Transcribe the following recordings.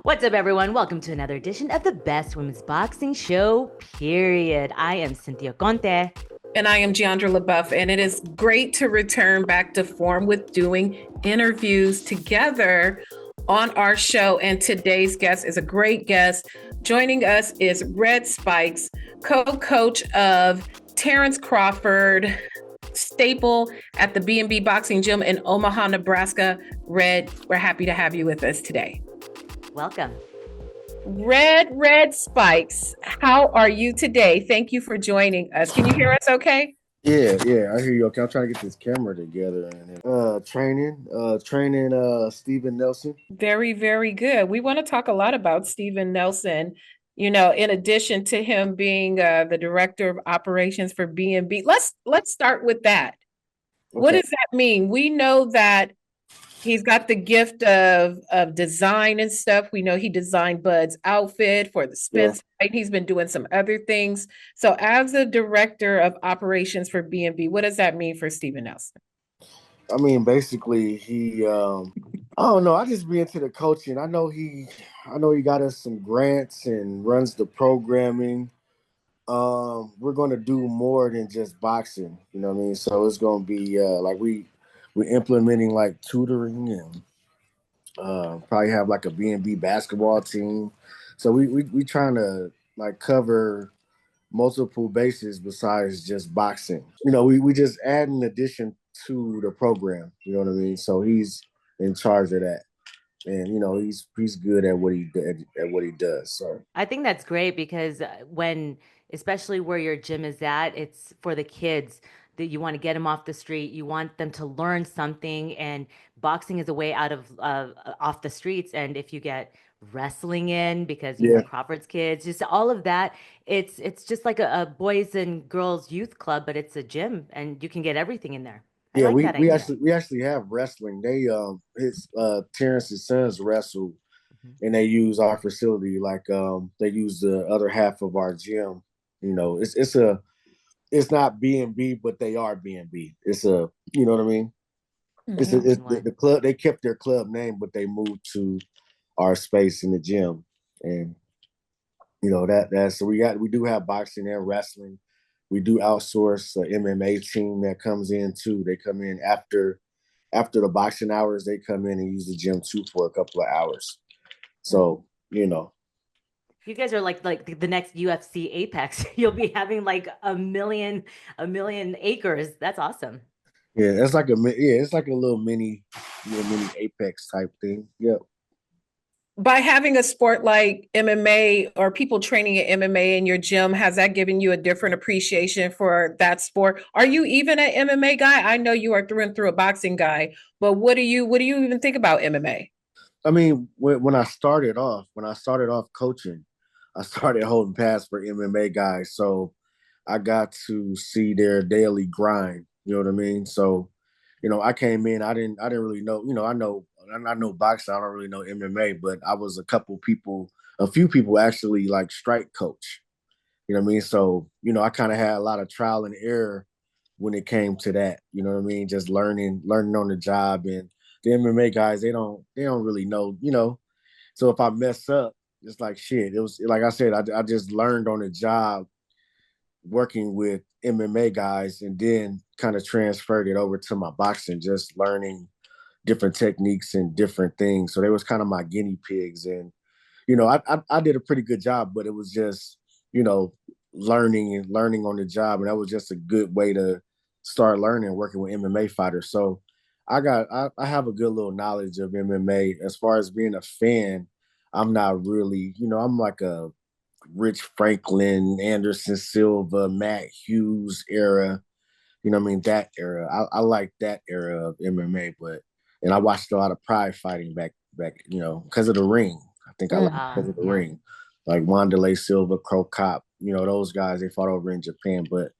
What's up, everyone? Welcome to another edition of the best women's boxing show, period. I am Cynthia Conte. And I am Jeandra LaBeouf, and it is great to return back to form with doing interviews together on our show. And today's guest is a great guest. Joining us is Red Spikes, co-coach of Terence Crawford, staple at the B&B Boxing Gym in Omaha, Nebraska. Red, we're happy to have you with us today. Welcome. Red Spikes, how are you today? Thank you for joining us. Can you hear us okay? Yeah, I hear you. Okay, I'm trying to get this camera together and training Steven Nelson. Very, very good. We want to talk a lot about Steven Nelson. You know, in addition to him being the director of operations for B&B, let's start with that. Okay. What does that mean? We know that he's got the gift of design and stuff. We know he designed Bud's outfit for the Spence fight. He's been doing some other things. So as the director of operations for B&B, what does that mean for Steven Nelson? I mean, basically, he I don't know. I just be into the coaching. I know he got us some grants and runs the programming. We're going to do more than just boxing. You know what I mean? So it's going to be like we're implementing like tutoring and probably have like a B&B basketball team. So we trying to like cover multiple bases besides just boxing. You know, we just add an addition to the program. You know what I mean? So he's in charge of that. And you know he's good at what he does. So I think that's great because especially where your gym is at, it's for the kids that you want to get them off the street. You want them to learn something, and boxing is a way out of off the streets. And if you get wrestling in, because you know Crawford's kids, just all of that, it's just like a boys and girls youth club, but it's a gym, and you can get everything in there. Yeah, we actually have wrestling. They Terrence's sons wrestle, and they use our facility. Like they use the other half of our gym. You know, it's not B&B, but they are B&B. It's you know what I mean. It's the club. They kept their club name, but they moved to our space in the gym, and you know that's so we do have boxing and wrestling. We do outsource an MMA team that comes in too. They come in after the boxing hours. They come in and use the gym too for a couple of hours. So, you know. You guys are like the next UFC Apex. You'll be having like a million acres. That's awesome. Yeah, it's like a little mini Apex type thing. Yep. By having a sport like MMA or people training at MMA in your gym, has that given you a different appreciation for that sport? Are you even an MMA guy? I know you are through and through a boxing guy, but what do you even think about MMA? I mean, when I started off coaching, I started holding pads for MMA guys, so I got to see their daily grind. You know what I mean? So, you know, I came in, I didn't really know. You know, I know boxing. I don't really know MMA, but I was a few people actually like strike coach. You know what I mean? So, you know, I kind of had a lot of trial and error when it came to that. You know what I mean? Just learning on the job. And the MMA guys, they don't really know. You know, so if I mess up, it's like shit. It was like I said, I just learned on the job working with MMA guys, and then kind of transferred it over to my boxing, just learning different techniques and different things. So they was kind of my guinea pigs, and you know, I did a pretty good job, but it was just, you know, learning on the job, and that was just a good way to start learning working with MMA fighters. So I have a good little knowledge of MMA. As far as being a fan, I'm not really, you know, I'm like a Rich Franklin, Anderson Silva, Matt Hughes era. You know what I mean? That era. I like that era of MMA, and I watched a lot of Pride fighting back, you know, because of the ring. I think I like because of the ring. Like Wanderlei Silva, Crow Cop, you know, those guys, they fought over in Japan. But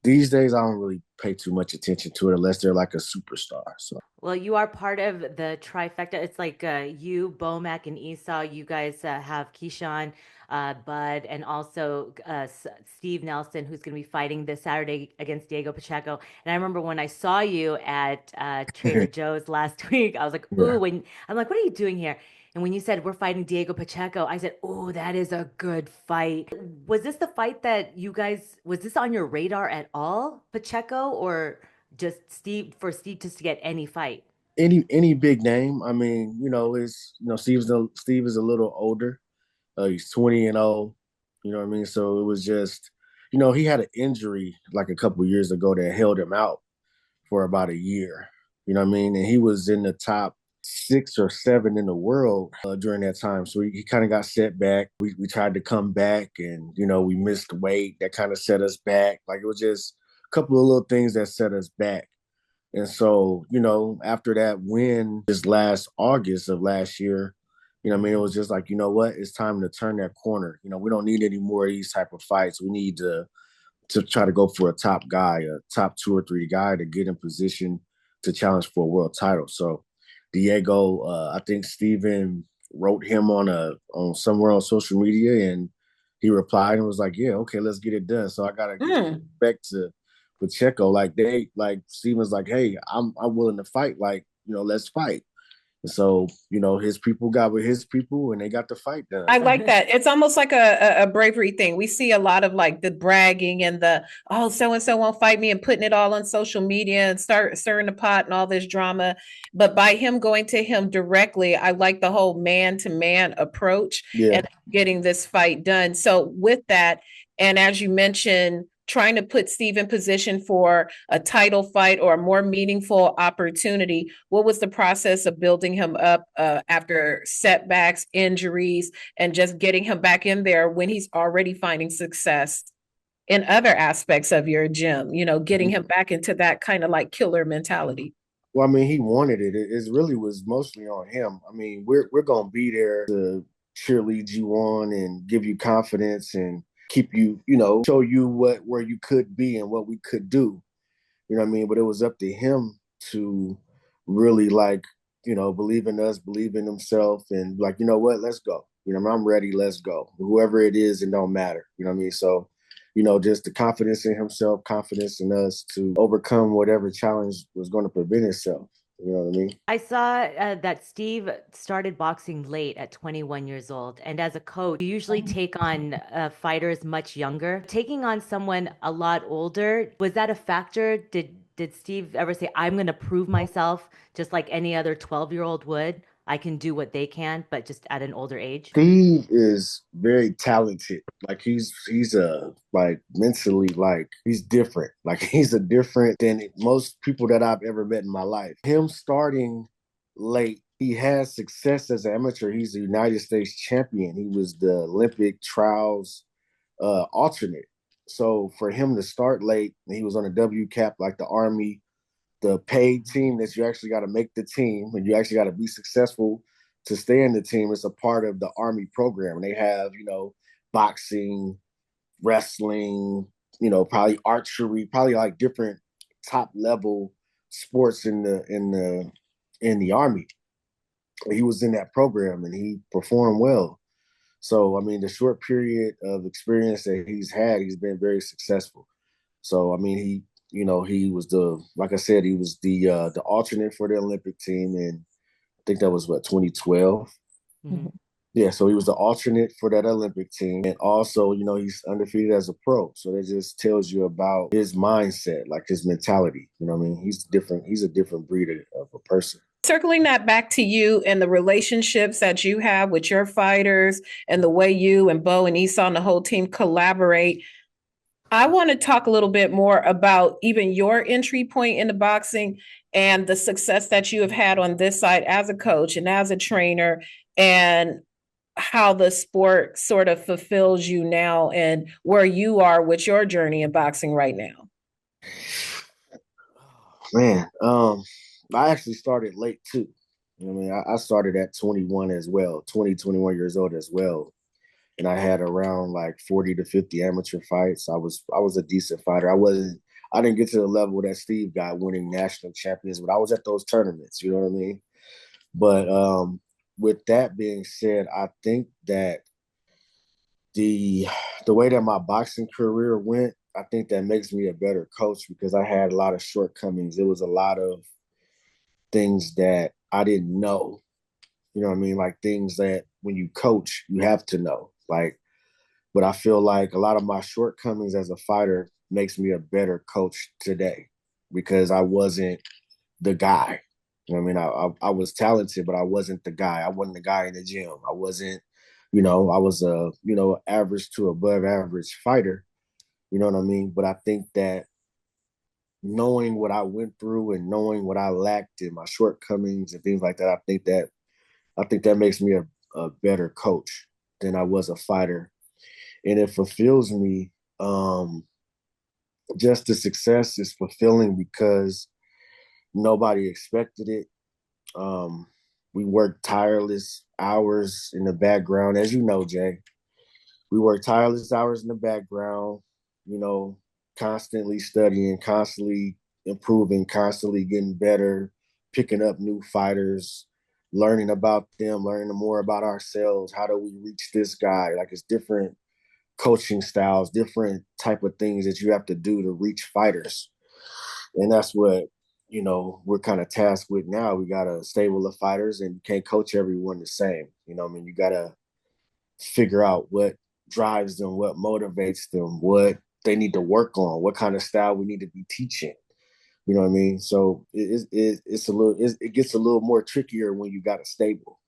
these days, I don't really pay too much attention to it unless they're like a superstar. So, well, you are part of the trifecta. It's like you, BoMac, and Esau. You guys have Keyshawn, Bud, and also Steve Nelson, who's going to be fighting this Saturday against Diego Pacheco. And I remember when I saw you at Trader Joe's last week, I was like, ooh, I'm like, what are you doing here? And when you said we're fighting Diego Pacheco, I said, oh, that is a good fight. Was this the fight that you guys, was this on your radar at all, Pacheco, or just Steve just to get any fight? Any big name. I mean, Steve is a little older. He's 20-0. You know what I mean? So it was just, he had an injury like a couple of years ago that held him out for about a year. You know what I mean? And he was in the top 6 or 7 in the world during that time. So he kind of got set back. We tried to come back and, we missed weight. That kind of set us back. Like it was just a couple of little things that set us back. And so, after that win this last August of last year, it was just like, you know what, it's time to turn that corner. We don't need any more of these type of fights. We need to try to go for a top guy, a top 2 or 3 guy to get in position to challenge for a world title. So Diego, I think Steven wrote him on somewhere on social media, and he replied and was like, yeah, okay, let's get it done. So I got to get back to Pacheco. Like Steven's like, hey, I'm willing to fight. Like, let's fight. So, his people got with his people and they got the fight done. I like that. It's almost like a bravery thing. We see a lot of like the bragging and the, oh, so-and-so won't fight me, and putting it all on social media and start stirring the pot and all this drama. But by him going to him directly, I like the whole man-to-man approach and getting this fight done. So with that, and as you mentioned, trying to put Steve in position for a title fight or a more meaningful opportunity. What was the process of building him up after setbacks, injuries, and just getting him back in there when he's already finding success in other aspects of your gym, getting him back into that kind of like killer mentality? Well, I mean, he wanted it. It really was mostly on him. I mean, we're going to be there to cheerlead you on and give you confidence and keep you, show you where you could be and what we could do. You know what I mean? But it was up to him to really believe in us, believe in himself, and like, you know what, let's go. I'm ready, let's go. Whoever it is, it don't matter. You know what I mean? So, just the confidence in himself, confidence in us to overcome whatever challenge was going to prevent itself. You know what I mean? I saw that Steve started boxing late at 21 years old. And as a coach, you usually take on fighters much younger. Taking on someone a lot older, was that a factor? Did Steve ever say, I'm going to prove myself just like any other 12-year-old would? I can do what they can, but just at an older age. Steve is very talented. Like he's like mentally, like he's different. Like he's a different than most people that I've ever met in my life. Him starting late, he has success as an amateur. He's a United States champion. He was the Olympic trials alternate. So for him to start late, he was on a W cap like the Army, the paid team that you actually got to make the team and you actually got to be successful to stay in the team. It's a part of the Army program. And they have, boxing, wrestling, probably archery, probably like different top level sports in the Army. He was in that program and he performed well. So, I mean, the short period of experience that he's had, he's been very successful. So, I mean, he was like I said, he was the alternate for the Olympic team, and I think that was 2012. Mm-hmm. Yeah, so he was the alternate for that Olympic team, and also, he's undefeated as a pro. So that just tells you about his mindset, like his mentality. You know what I mean? He's different. He's a different breed of a person. Circling that back to you and the relationships that you have with your fighters and the way you and Bo and Esau and the whole team collaborate, I want to talk a little bit more about even your entry point into boxing and the success that you have had on this side as a coach and as a trainer, and how the sport sort of fulfills you now and where you are with your journey in boxing right now. Man, I actually started late too. I mean, I started at 21 as well, 21 years old as well. And I had around like 40 to 50 amateur fights. I was a decent fighter. I didn't get to the level that Steve got, winning national champions, but I was at those tournaments, you know what I mean? But with that being said, I think that the way that my boxing career went, I think that makes me a better coach because I had a lot of shortcomings. It was a lot of things that I didn't know You know what I mean? Like things that when you coach, you have to know. Like, but I feel like a lot of my shortcomings as a fighter makes me a better coach today because I wasn't the guy. You know what I mean? I was talented, but I wasn't the guy. I wasn't the guy in the gym. I wasn't, I was a, average to above average fighter. You know what I mean? But I think that knowing what I went through and knowing what I lacked and my shortcomings and things like that, I think that makes me a better coach than I was a fighter. And it fulfills me. Just the success is fulfilling because nobody expected it. We worked tireless hours in the background, as you know, Jay. We worked tireless hours in the background, you know, constantly studying, constantly improving, constantly getting better, picking up new fighters, learning about them, learning more about ourselves. How do we reach this guy? Like it's different coaching styles, different type of things that you have to do to reach fighters. And that's what, we're kind of tasked with now. We got a stable of fighters and you can't coach everyone the same. I mean, you got to figure out what drives them, what motivates them, what they need to work on, what kind of style we need to be teaching. You know what I mean? So it gets a little more trickier when you got a stable.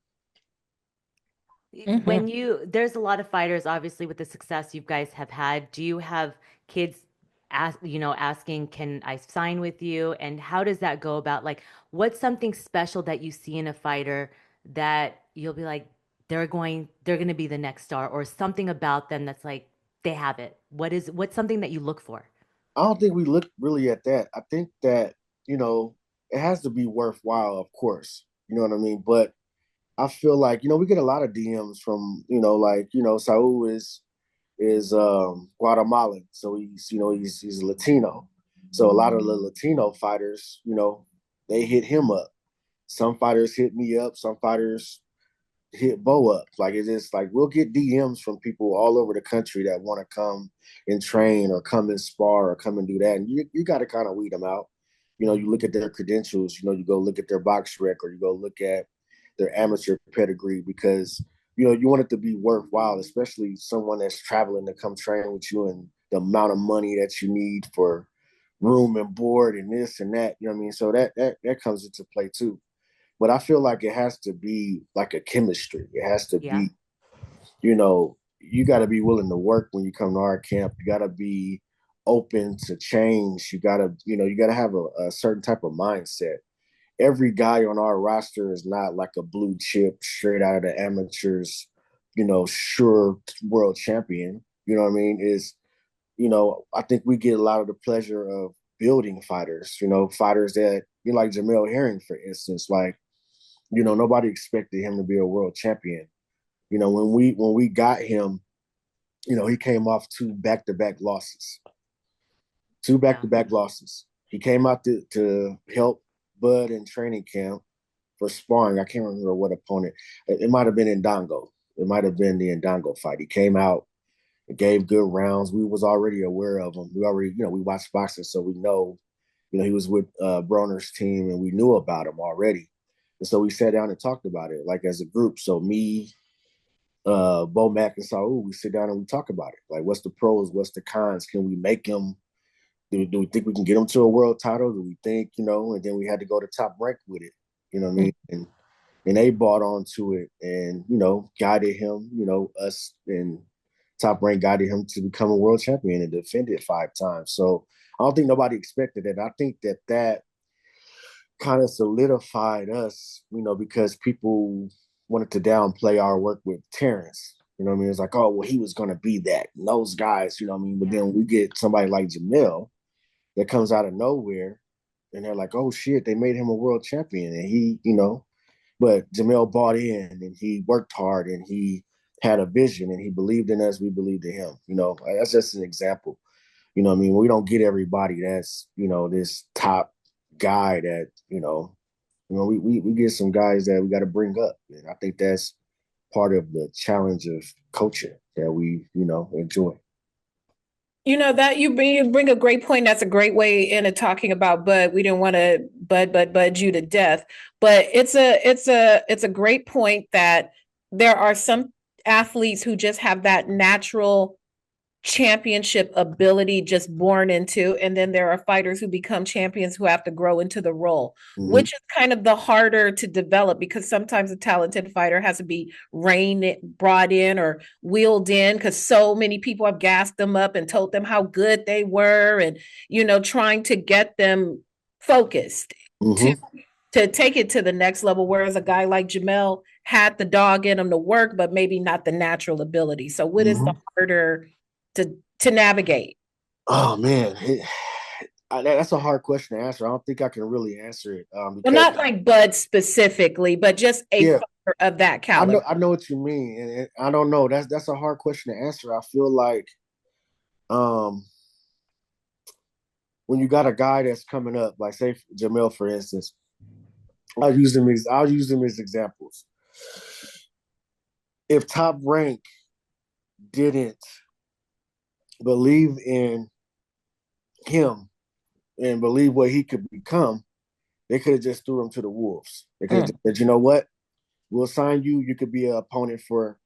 When there's a lot of fighters, obviously, with the success you guys have had. Do you have kids asking, can I sign with you? And how does that go about? Like, what's something special that you see in a fighter that you'll be like, they're going to be the next star, or something about them that's like, they have it. What's something that you look for? I don't think we look really at that. I think that, you know, it has to be worthwhile, of course. You know what I mean? But I feel like, we get a lot of DMs from, Saul is Guatemalan. So he's Latino. So a lot of the Latino fighters, they hit him up. Some fighters hit me up, some fighters hit Bo up. Like it's just like we'll get DMs from people all over the country that want to come and train or come and spar or come and do that. And you got to kind of weed them out. You look at their credentials, you go look at their box record, you go look at their amateur pedigree because, you want it to be worthwhile, especially someone that's traveling to come train with you and the amount of money that you need for room and board and this and that. You know what I mean? So that comes into play too. But I feel like it has to be like a chemistry. It has to Yeah. be, you got to be willing to work when you come to our camp. You got to be open to change. You got to have a certain type of mindset. Every guy on our roster is not like a blue chip straight out of the amateurs, sure world champion. You know what I mean? I think we get a lot of the pleasure of building fighters, fighters that, like Jamel Herring, for instance, like, nobody expected him to be a world champion. When we got him, he came off two back-to-back losses. Two Yeah. back-to-back losses. He came out to help Bud in training camp for sparring. I can't remember what opponent. It might have been Ndongo. It might have been the Ndongo fight. He came out and gave good rounds. We was already aware of him. We already, we watched boxing, so we know, he was with Broner's team, and we knew about him already. And so we sat down and talked about it, like as a group. So me, BoMac, and Saul, we sit down and we talk about it. Like, what's the pros? What's the cons? Can we make him? Do we think we can get him to a world title? Do we think, and then we had to go to Top Rank with it, you know what I mean? And they bought onto it and, guided him, us and Top Rank guided him to become a world champion and defend it 5 times. So I don't think nobody expected it. I think that kind of solidified us, because people wanted to downplay our work with Terence. You know what I mean? It's like, oh, well, he was going to be that. And those guys, you know what I mean? But then we get somebody like Jamel that comes out of nowhere and they're like, oh, shit, they made him a world champion. And he, but Jamel bought in and he worked hard and he had a vision and he believed in us. We believed in him. That's just an example. You know what I mean? We don't get everybody that's, this top guy that, we get some guys that we got to bring up. And I think that's part of the challenge of coaching that we, enjoy. You know that you bring a great point. That's a great way into talking about Bud. We didn't want to bud you to death, but it's a great point that there are some athletes who just have that natural championship ability just born into, and then there are fighters who become champions who have to grow into the role, which is kind of the harder to develop, because sometimes a talented fighter has to be brought in or wheeled in, because so many people have gassed them up and told them how good they were, and trying to get them focused to take it to the next level, whereas a guy like Jamel had the dog in him to work, but maybe not the natural ability. So what is the harder to navigate? Oh man, that's a hard question to answer. I don't think I can really answer it. Well, Because not like Bud specifically, but just a yeah, fighter of that caliber. I know what you mean, and I don't know. That's a hard question to answer. I feel like um when you got a guy that's coming up, like say Jamel, for instance, I'll use them as examples. If Top Rank didn't believe in him and believe what he could become, they could have just threw him to the wolves. They could have said, you know what, we'll sign you. You could be an opponent for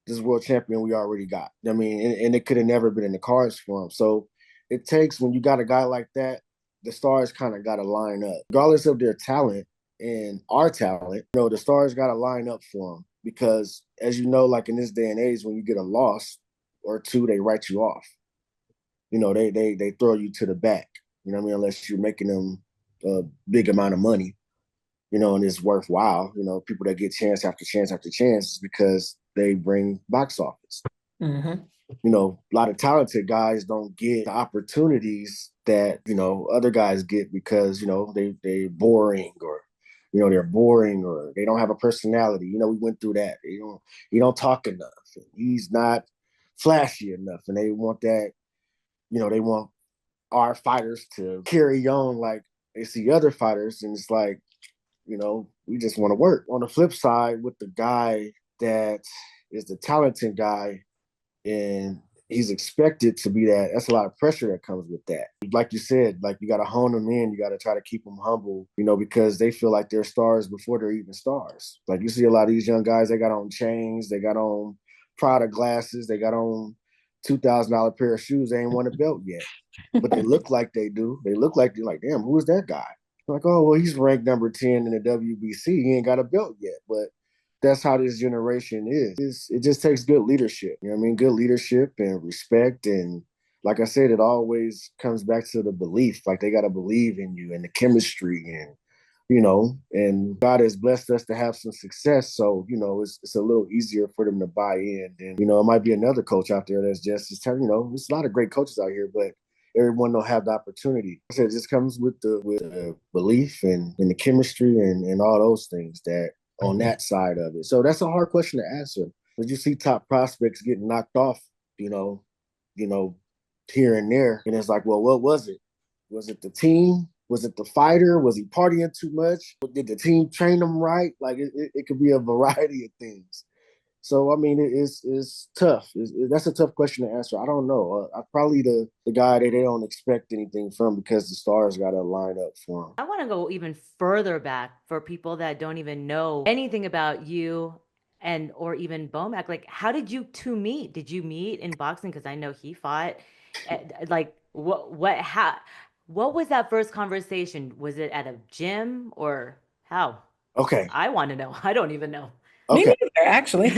this world champion we already got. I mean, and it could have never been in the cards for him. So it takes, when you got a guy like that, the stars kind of got to line up, regardless of their talent and our talent. The stars got to line up for them, because as you know, like in this day and age, when you get a loss or two, they write you off. They throw you to the back. You know what I mean? Unless you're making them a big amount of money, and it's worthwhile. People that get chance after chance after chance is because they bring box office. A lot of talented guys don't get the opportunities that, other guys get, because, they're boring, or, they're boring, or they don't have a personality. We went through that. He don't talk enough. He's not flashy enough. And they want that, they want our fighters to carry on like they see other fighters. And it's like, we just want to work. On the flip side, with the guy that is the talented guy and he's expected to be that's a lot of pressure that comes with that. Like you said, like, you got to hone them in. You got to try to keep them humble, because they feel like they're stars before they're even stars. Like, you see a lot of these young guys, they got on chains, they got on Prada glasses, they got on $2,000 pair of shoes. They ain't won a belt yet, but they look like they do. They look like, they're like, damn, who is that guy? Like, oh, well, he's ranked number 10 in the WBC. He ain't got a belt yet, but that's how this generation is. It just takes good leadership. You know what I mean? Good leadership and respect. And like I said, it always comes back to the belief. Like, they got to believe in you and the chemistry, and, and God has blessed us to have some success. So, it's a little easier for them to buy in. And, it might be another coach out there that's just as telling, there's a lot of great coaches out here, but everyone don't have the opportunity. I said, it just comes with the belief and the chemistry and all those things that on that side of it. So that's a hard question to answer. But you see top prospects getting knocked off, here and there. And it's like, well, what was it? Was it the team? Was it the fighter? Was he partying too much? Did the team train him right? Like, it could be a variety of things. So, I mean, it's tough. That's a tough question to answer. I don't know. I'm probably the guy that they don't expect anything from, because the stars got to line up for him. I want to go even further back for people that don't even know anything about you or even BoMac. Like, how did you two meet? Did you meet in boxing? Because I know he fought. Like, what was that first conversation? Was it at a gym, or how? Okay. I want to know. I don't even know. Me neither, actually.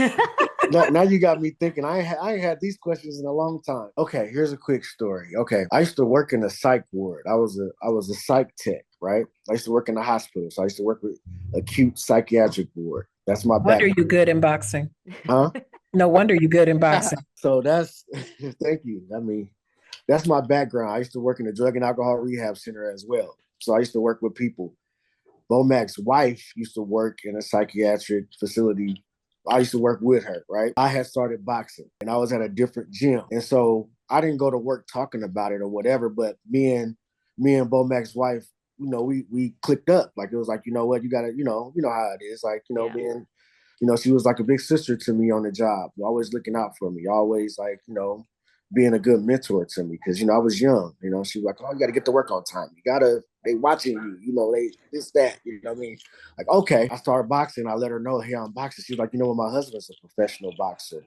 Now you got me thinking. I ain't had these questions in a long time. Okay, here's a quick story. Okay, I used to work in the psych ward. I was a psych tech, right? I used to work in the hospital, so I used to work with acute psychiatric ward. That's my background. No wonder you good in boxing. Huh? No wonder you good in boxing. So that's thank you. I mean, that's my background. I used to work in the drug and alcohol rehab center as well. So I used to work with people. BoMac's wife used to work in a psychiatric facility. I used to work with her, right? I had started boxing and I was at a different gym. And so I didn't go to work talking about it or whatever, but me and BoMac's wife, we clicked up. Like, it was like, you know what, you gotta, you know how it is. Like, being, she was like a big sister to me on the job, always looking out for me, always like, being a good mentor to me because, I was young. She was like, oh, you got to get to work on time. They watching you, they this, that, you know what I mean? Like, okay. I started boxing. I let her know, hey, I'm boxing. She was like, my husband's a professional boxer.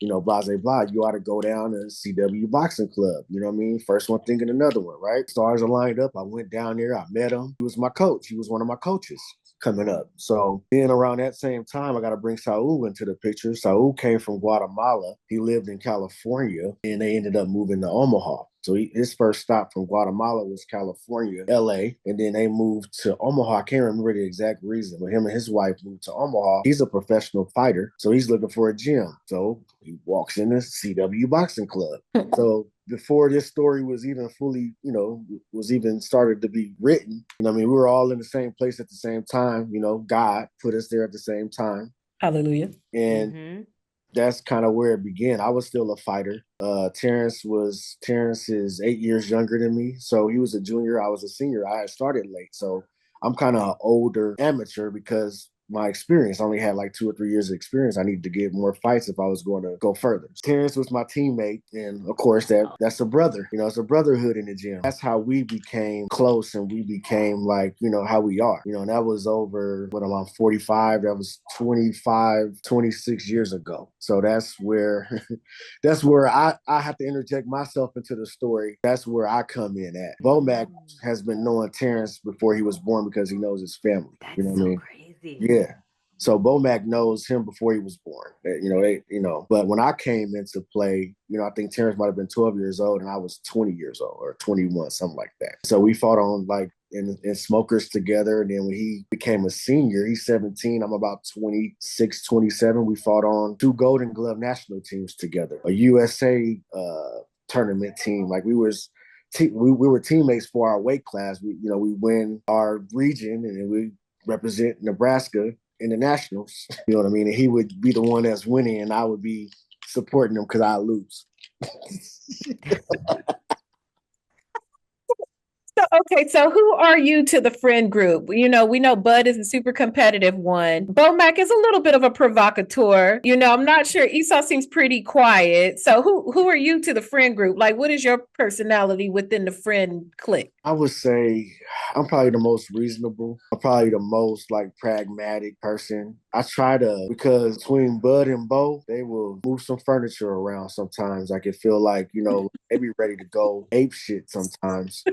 Blah, blah, blah. You ought to go down to CW Boxing Club. You know what I mean? First one thinking another one, right? Stars are lined up. I went down there. I met him. He was my coach. He was one of my coaches coming up. So then around that same time, I got to bring Saul into the picture. Saul came from Guatemala. He lived in California, and they ended up moving to Omaha. So his first stop from Guatemala was California, LA, and then they moved to Omaha. I can't remember the exact reason, but him and his wife moved to Omaha. He's a professional fighter, so he's looking for a gym. So he walks in the CW Boxing Club. So before this story was even fully, was even started to be written, we were all in the same place at the same time. God put us there at the same time. Hallelujah. And that's kind of where it began. I was still a fighter. Terence is 8 years younger than me. So he was a junior. I was a senior. I had started late. So I'm kind of an older amateur because my experience. I only had like 2 or 3 years of experience. I needed to get more fights if I was going to go further. Terence was my teammate. And of course, that's a brother. It's a brotherhood in the gym. That's how we became close and we became like, how we are. And that was over, I'm 45. That was 26 years ago. So that's where I have to interject myself into the story. That's where I come in at. BoMac has been knowing Terence before he was born because he knows his family. That's you know what so I mean? crazy. Yeah. So BoMac knows him before he was born. But when I came into play, I think Terence might have been 12 years old and I was 20 years old or 21, something like that. So we fought on like in smokers together. And then when he became a senior, he's 17. I'm about 26, 27. We fought on 2 Golden Glove national teams together, a USA tournament team. Like we were teammates for our weight class. We win our region and we represent Nebraska in the nationals. You know what I mean? And he would be the one that's winning and I would be supporting him because I lose. So who are you to the friend group? We know Bud is a super competitive one. BoMac is a little bit of a provocateur. I'm not sure. Esau seems pretty quiet. So who are you to the friend group? Like, what is your personality within the friend clique? I would say I'm probably the most reasonable. I'm probably the most like pragmatic person. I try to, because between Bud and Bo, they will move some furniture around sometimes. I can feel like, they be ready to go ape shit sometimes.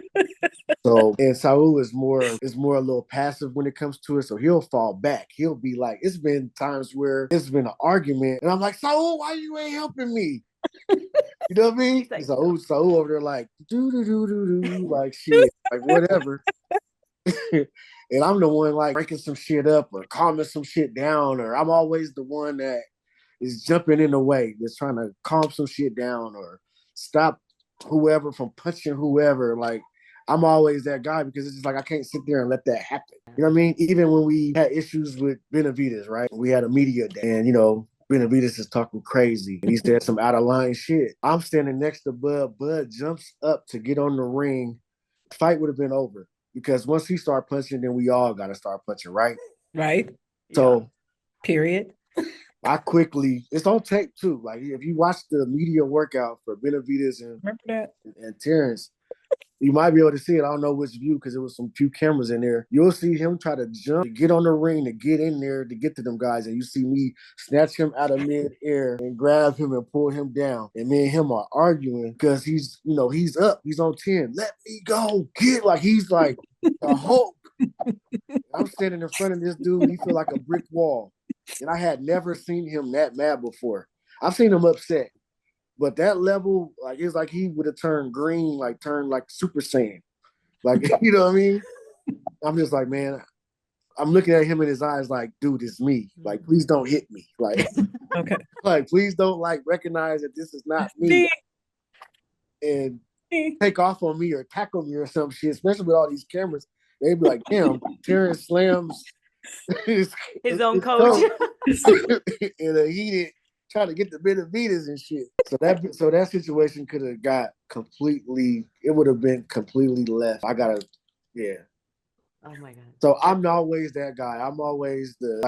So, and Saul is more a little passive when it comes to it. So he'll fall back. He'll be like, it's been times where it's been an argument and I'm like, Saul, why you ain't helping me? You know what I mean? Like, Saul over there like, like shit, like whatever. And I'm the one like breaking some shit up or calming some shit down, or I'm always the one that is jumping in the way, that's trying to calm some shit down or stop whoever from punching whoever. Like, I'm always that guy because it's just like I can't sit there and let that happen. You know what I mean? Even when we had issues with BWBSP, right? We had a media day and, BWBSP is talking crazy and he said some out of line shit. I'm standing next to Bud. Bud jumps up to get on the ring. Fight would have been over because once he started punching, then we all got to start punching, right? Right. So, period. It's on tape too. Like if you watch the media workout for BWBSP and Terence, you might be able to see it. I don't know which view because there was some few cameras in there. You'll see him try to jump, to get on the ring, to get in there, to get to them guys. And you see me snatch him out of midair and grab him and pull him down. And me and him are arguing because he's up. He's on 10. Let me go. Get like he's like a Hulk. I'm standing in front of this dude. He feel like a brick wall. And I had never seen him that mad before. I've seen him upset. But that level, like, it's like he would have turned green, like turned like Super Saiyan. Like, you know what I mean? I'm just like, man, I'm looking at him in his eyes like, dude, it's me. Like, please don't hit me. Like, okay. Like, please don't like recognize that this is not me. And take off on me or tackle me or some shit, especially with all these cameras. They'd be like, damn, Terence slams his own coach. in a heated, trying to get the BWBSP and shit. So that situation could have got completely, it would have been completely left. Oh my God. So I'm always that guy. I'm always the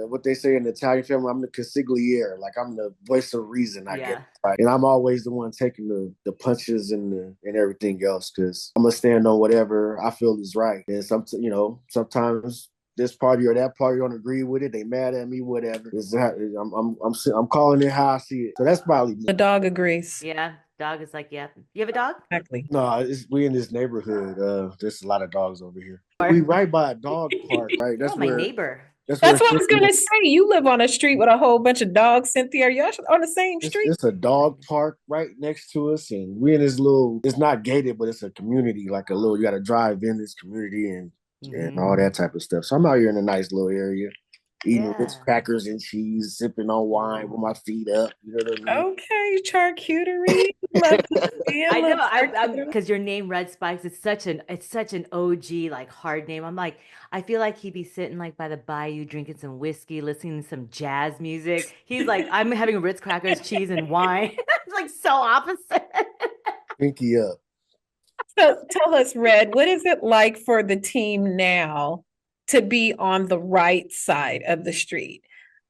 what they say in the Italian film. I'm the consigliere. Like I'm the voice of reason, I guess. Yeah. Right? And I'm always the one taking the punches and everything else because I'm gonna stand on whatever I feel is right. And sometimes this party or that party don't agree with it. They mad at me, whatever. I'm calling it how I see it. So that's probably me. The dog agrees. Yeah. Dog is like, yeah. You have a dog? Exactly. No, we in this neighborhood. There's a lot of dogs over here. We right by a dog park, right? Oh, my neighbor. That's That's where what I was gonna say. You live on a street with a whole bunch of dogs, Cynthia. Are y'all on the same street? it's a dog park right next to us, and we in this little. It's not gated, but it's a community, like a little. You got to drive in this community and all that type of stuff. So I'm out here in a nice little area, eating Ritz crackers and cheese, sipping on wine with my feet up. You know what I mean? Okay, charcuterie. Love to see it. I know, I'm Charcuterie. because your name Red Spikes. It's such an OG like hard name. I'm like, I feel like he'd be sitting like by the bayou drinking some whiskey, listening to some jazz music. He's like, I'm having Ritz crackers, cheese, and wine. It's like so opposite. Pinky up. So tell us, Red, what is it like for the team now to be on the right side of the street?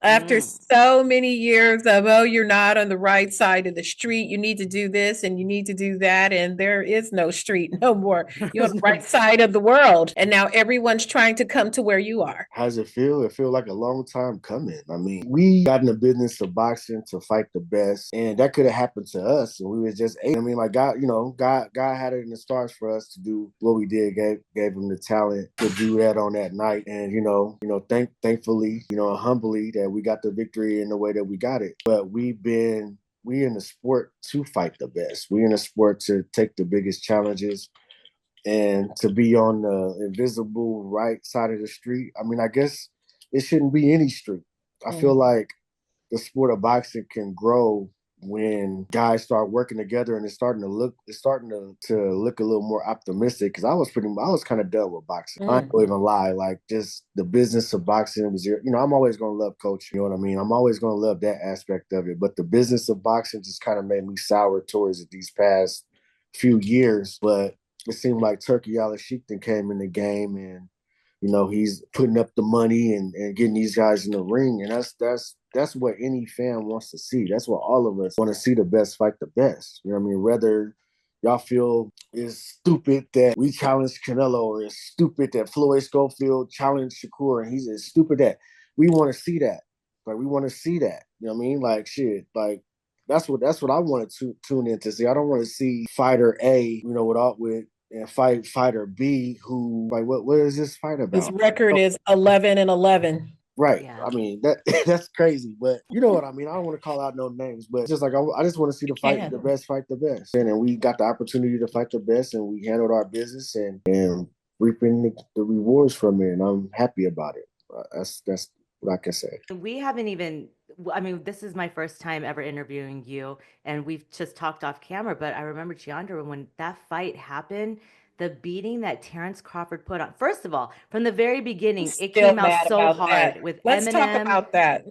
After so many years of, oh, you're not on the right side of the street, you need to do this and you need to do that, and there is no street no more. You're on the right side of the world, and now everyone's trying to come to where you are. How does it feel? It feels like a long time coming. I mean, we got in the business of boxing to fight the best, and that could have happened to us, and we was just eight. I mean, like God, God had it in the stars for us to do what we did. Gave him the talent to do that on that night, and thankfully, humbly that we got the victory in the way that we got it. But we in the sport to fight the best. We in the sport to take the biggest challenges and to be on the invisible right side of the street. I mean, I guess it shouldn't be any street. I feel like the sport of boxing can grow when guys start working together and it's starting to look a little more optimistic. Because I was kind of done with boxing. I don't even lie. Like just the business of boxing was, I'm always gonna love coaching. You know what I mean? I'm always gonna love that aspect of it. But the business of boxing just kind of made me sour towards it these past few years. But it seemed like Turkey Al-Sheikton came in the game and he's putting up the money and getting these guys in the ring. And that's what any fan wants to see. That's what all of us want to see, the best fight the best. You know what I mean? Whether y'all feel it's stupid that we challenged Canelo or it's stupid that Floyd Schofield challenged Shakur and he's stupid that we want to see that. Like, we want to see that. You know what I mean? Like, shit, like, that's what I want to tune in to see. I don't want to see fighter A, and fighter B who, like, what is this fight about? His record is 11-11. Right. Yeah. I mean, that's crazy, but you know what I mean? I don't want to call out no names, but just like I just want to see the best. And we got the opportunity to fight the best and we handled our business and reaping the rewards from it. And I'm happy about it. That's what I can say. We haven't even, I mean, this is my first time ever interviewing you, and we've just talked off camera, but I remember Jeandra, when that fight happened, the beating that Terence Crawford put on. First of all, from the very beginning, it came out so hard with Let's Eminem. talk about that.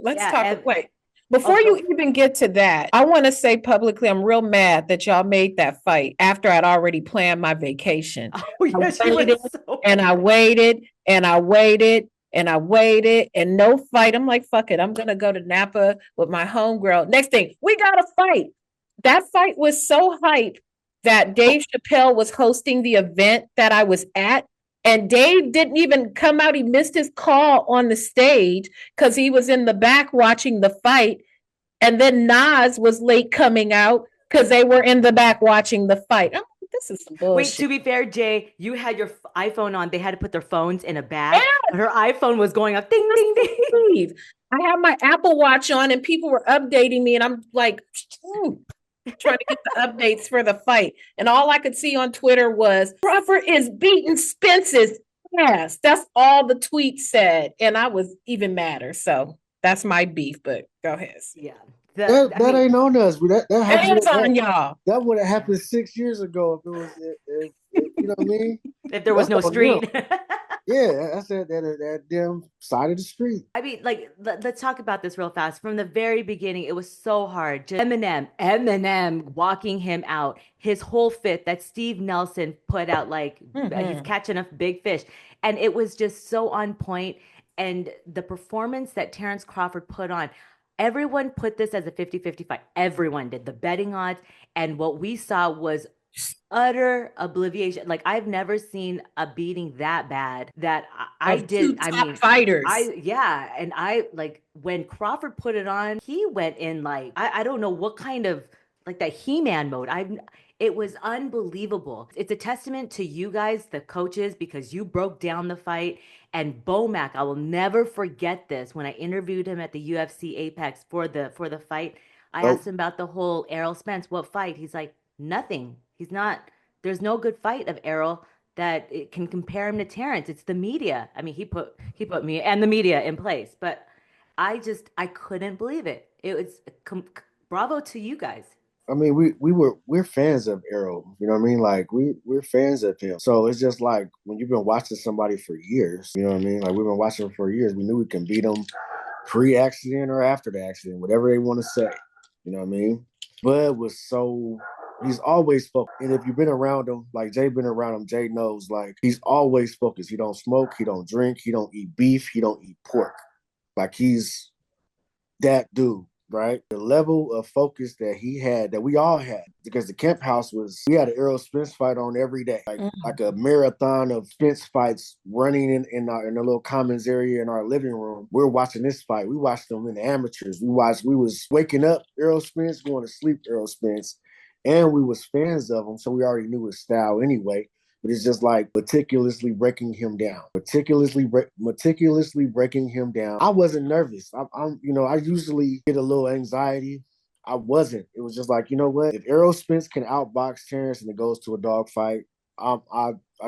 Wait. Before you even get to that, I want to say publicly, I'm real mad that y'all made that fight after I'd already planned my vacation. Oh, yeah, I waited and no fight. I'm like, fuck it. I'm going to go to Napa with my homegirl. Next thing, we got a fight. That fight was so hype that Dave Chappelle was hosting the event that I was at. And Dave didn't even come out. He missed his call on the stage because he was in the back watching the fight. And then Nas was late coming out because they were in the back watching the fight. I'm like, this is some bullshit. Wait, to be fair, Jay, you had your iPhone on. They had to put their phones in a bag. But her iPhone was going up, ding, ding, ding. I had my Apple Watch on and people were updating me. And I'm like, trying to get the updates for the fight. And all I could see on Twitter was, Crawford is beating Spence's ass. That's all the tweet said. And I was even madder. So that's my beef, but go ahead. Yeah. That ain't on us. That hands on y'all. That would have happened 6 years ago if it was, you know what I mean? If there was no street. Yeah, that's that damn side of the street. I mean, like, let's talk about this real fast. From the very beginning, it was so hard. Just Eminem walking him out. His whole fit that Steve Nelson put out, like, he's catching a big fish. And it was just so on point. And the performance that Terence Crawford put on, everyone put this as a 50-50 fight. Everyone did. The betting odds. And what we saw was utter obliviation. Like, I've never seen a beating that bad that I Of two did. I top mean, fighters. yeah, and I like when Crawford put it on, he went in like I don't know what kind of like that He-Man mode. It was unbelievable. It's a testament to you guys, the coaches, because you broke down the fight. And BoMac, I will never forget this. When I interviewed him at the UFC Apex for the fight, I Oh, asked him about the whole Errol Spence, what fight? He's like, nothing. He's not, there's no good fight of Errol that it can compare him to Terrence. It's the media. I mean, he put me and the media in place, but I couldn't believe it. It was bravo to you guys. I mean, we're fans of Errol. You know what I mean? Like we're fans of him. So it's just like when you've been watching somebody for years. You know what I mean? Like we've been watching him for years. We knew we can beat him pre-accident or after the accident, whatever they want to say. You know what I mean? Bud was so he's always focused. And if you've been around him, like Jay been around him, Jay knows like he's always focused. He don't smoke, he don't drink, he don't eat beef, he don't eat pork. Like he's that dude, right? The level of focus that he had, that we all had, because the camp house we had an Errol Spence fight on every day, like a marathon of Spence fights running in the little commons area in our living room. We're watching this fight. We watched them in the amateurs. We was waking up Errol Spence, going to sleep Errol Spence, and we was fans of him, so we already knew his style anyway. But it's just like meticulously breaking him down, meticulously breaking him down. I wasn't nervous. I usually get a little anxiety. I wasn't. It was just like, you know what? If Errol Spence can outbox Terrence and it goes to a dog fight, I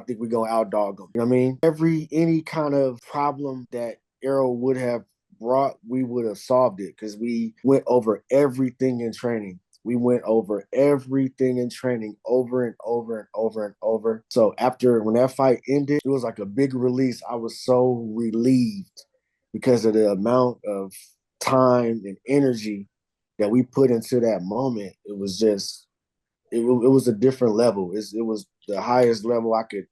think we're gonna outdog him. You know what I mean? Any kind of problem that Errol would have brought, we would have solved it because we went over everything in training. We went over everything in training over and over and over and over. So when that fight ended, it was like a big release. I was so relieved because of the amount of time and energy that we put into that moment. It was just, it was a different level. It was the highest level I could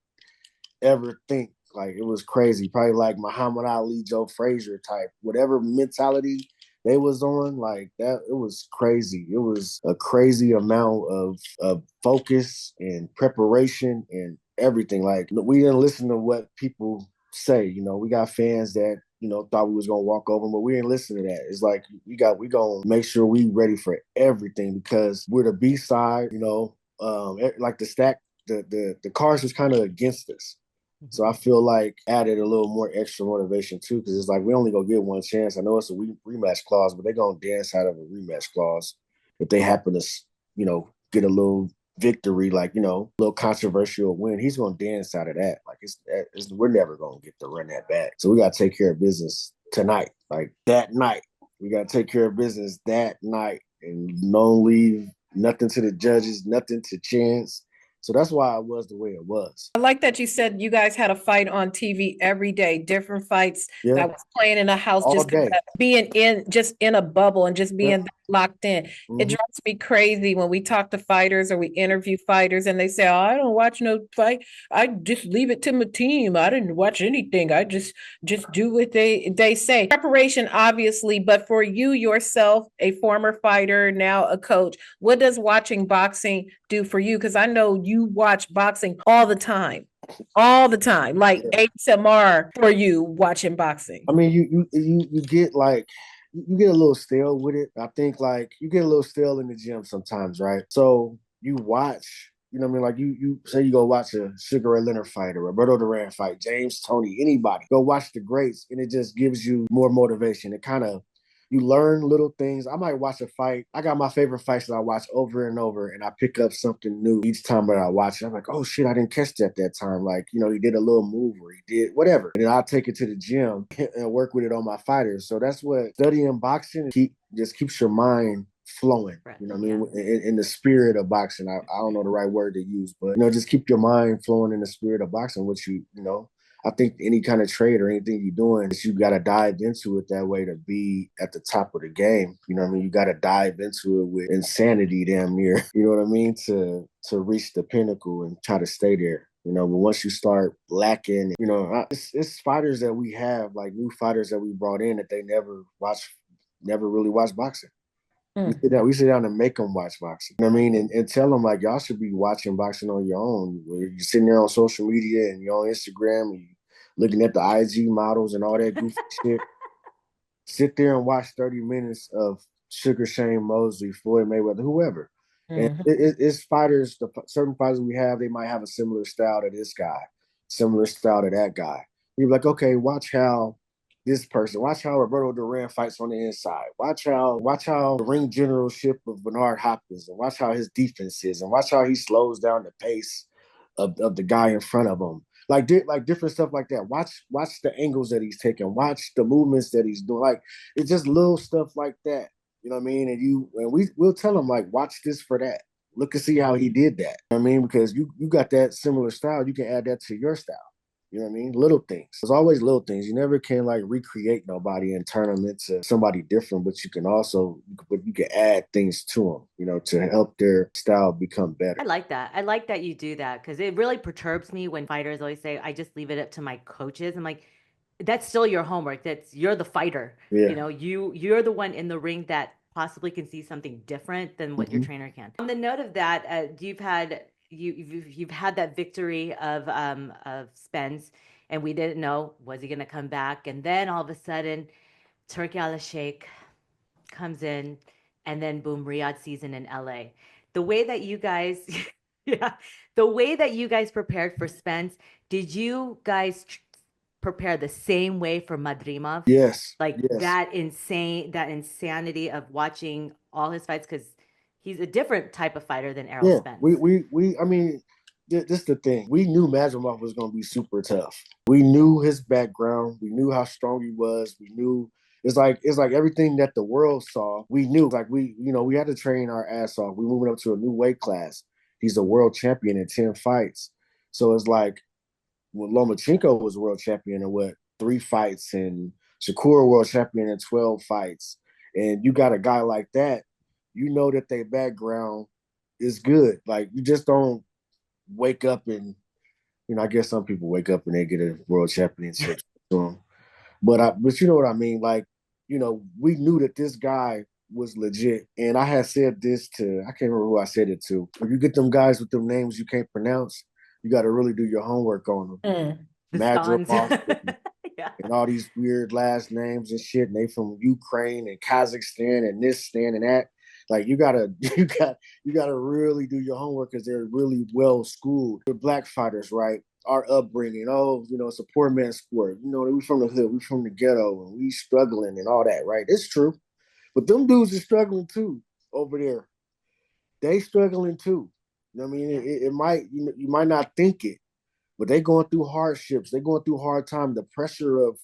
ever think. Like it was crazy. Probably like Muhammad Ali, Joe Frazier type, whatever mentality they was on, like that. It was crazy. It was a crazy amount of focus and preparation and everything. Like we didn't listen to what people say. We got fans that thought we was gonna walk over them, but we didn't listen to that. It's like we gonna make sure we ready for everything because we're the B side. Like the stack, the cards was kind of against us. So I feel like added a little more extra motivation too, because it's like we only gonna get one chance. I know it's a rematch clause, but they're gonna dance out of a rematch clause if they happen to, get a little victory, like a little controversial win. He's gonna dance out of that. Like we're never gonna get to run that back. So we gotta take care of business tonight, like that night. We gotta take care of business that night, and don't leave nothing to the judges, nothing to chance. So that's why it was the way it was. I like that you said you guys had a fight on TV every day, different fights that was playing in a house, all just day, being in a bubble and just being locked in. Mm-hmm. It drives me crazy when we talk to fighters or we interview fighters and they say, "Oh, I don't watch no fight. I just leave it to my team. I didn't watch anything. I just do what they say." Preparation, obviously, but for you yourself, a former fighter, now a coach, what does watching boxing do for you? Because I know you watch boxing all the time, like ASMR for you watching boxing. I mean, you get like you get a little stale with it. I think like you get a little stale in the gym sometimes, right? So you watch, you know what I mean? Like you say you go watch a Sugar Ray Leonard fight or Roberto Duran fight, James Toney, anybody. Go watch the greats, and it just gives you more motivation. It kind of you learn little things. I might watch a fight. I got my favorite fights that I watch over and over, and I pick up something new each time that I watch it. I'm like, oh shit, I didn't catch that time. Like, he did a little move or he did whatever. And then I'll take it to the gym and work with it on my fighters. So that's what studying boxing just keeps your mind flowing. Right. You know what I mean? In the spirit of boxing. I don't know the right word to use, but just keep your mind flowing in the spirit of boxing, which you I think any kind of trade or anything you're doing, you got to dive into it that way to be at the top of the game. You know what I mean? You got to dive into it with insanity damn near, you know what I mean? To reach the pinnacle and try to stay there. You know, but once you start lacking, you know, it's fighters that we have, like new fighters that we brought in that they never really watched boxing. We sit down and make them watch boxing. You know what I mean? And tell them, like, y'all should be watching boxing on your own. You're sitting there on social media and you're on Instagram and you're looking at the IG models and all that goofy shit. Sit there and watch 30 minutes of Sugar Shane Mosley, Floyd Mayweather, whoever. And it's fighters, certain fighters we have, they might have a similar style to this guy, similar style to that guy. You're like, okay, watch how Roberto Duran fights on the inside. Watch how the ring generalship of Bernard Hopkins, and watch how his defense is, and watch how he slows down the pace of the guy in front of him. Like different stuff like that. Watch the angles that he's taking. Watch the movements that he's doing. Like it's just little stuff like that. You know what I mean? And we'll tell him, like, watch this for that. Look and see how he did that. You know what I mean? Because you got that similar style. You can add that to your style. You know what I mean? Little things. There's always little things. You never can like recreate nobody and turn them into somebody different, but you can add things to them, you know, to help their style become better. I like that. I like that you do that because it really perturbs me when fighters always say, I just leave it up to my coaches. I'm like, that's still your homework. You're the fighter. Yeah. You know, you're the one in the ring that possibly can see something different than what your trainer can. On the note of that, you've had that victory of Spence, and we didn't know, was he going to come back, and then all of a sudden Turki Al Sheikh comes in, and then boom, Riyadh season in LA. The way that you guys yeah, the way that you guys prepared for Spence, did you guys prepare the same way for Madrimov? Yes. Like Yes. that insanity of watching all his fights, because he's a different type of fighter than Errol Yeah. Spence. I mean, this is the thing. We knew Madrimov was going to be super tough. We knew his background. We knew how strong he was. We knew it's like everything that the world saw. We knew, like, we had to train our ass off. We moving up to a new weight class. He's a world champion in 10 fights. So it's like when Lomachenko was world champion in 3 fights, and Shakur world champion in 12 fights. And you got a guy like that, you know that their background is good. Like, you just don't wake up and, I guess some people wake up and they get a world championship to them. But you know what I mean? Like, we knew that this guy was legit. And I had said this I can't remember who I said it to. If you get them guys with them names you can't pronounce, you got to really do your homework on them. The Madrimov yeah. and all these weird last names and shit. And they from Ukraine and Kazakhstan and this, stand and that. Like, you gotta really do your homework because they're really well schooled. The black fighters, right? Our upbringing, it's a poor man's sport. We from the hood, we from the ghetto, and we struggling and all that, right? It's true. But them dudes are struggling too over there. They struggling too. You know what I mean? It might, you might not think it, but they going through hardships. They going through hard time. The pressure of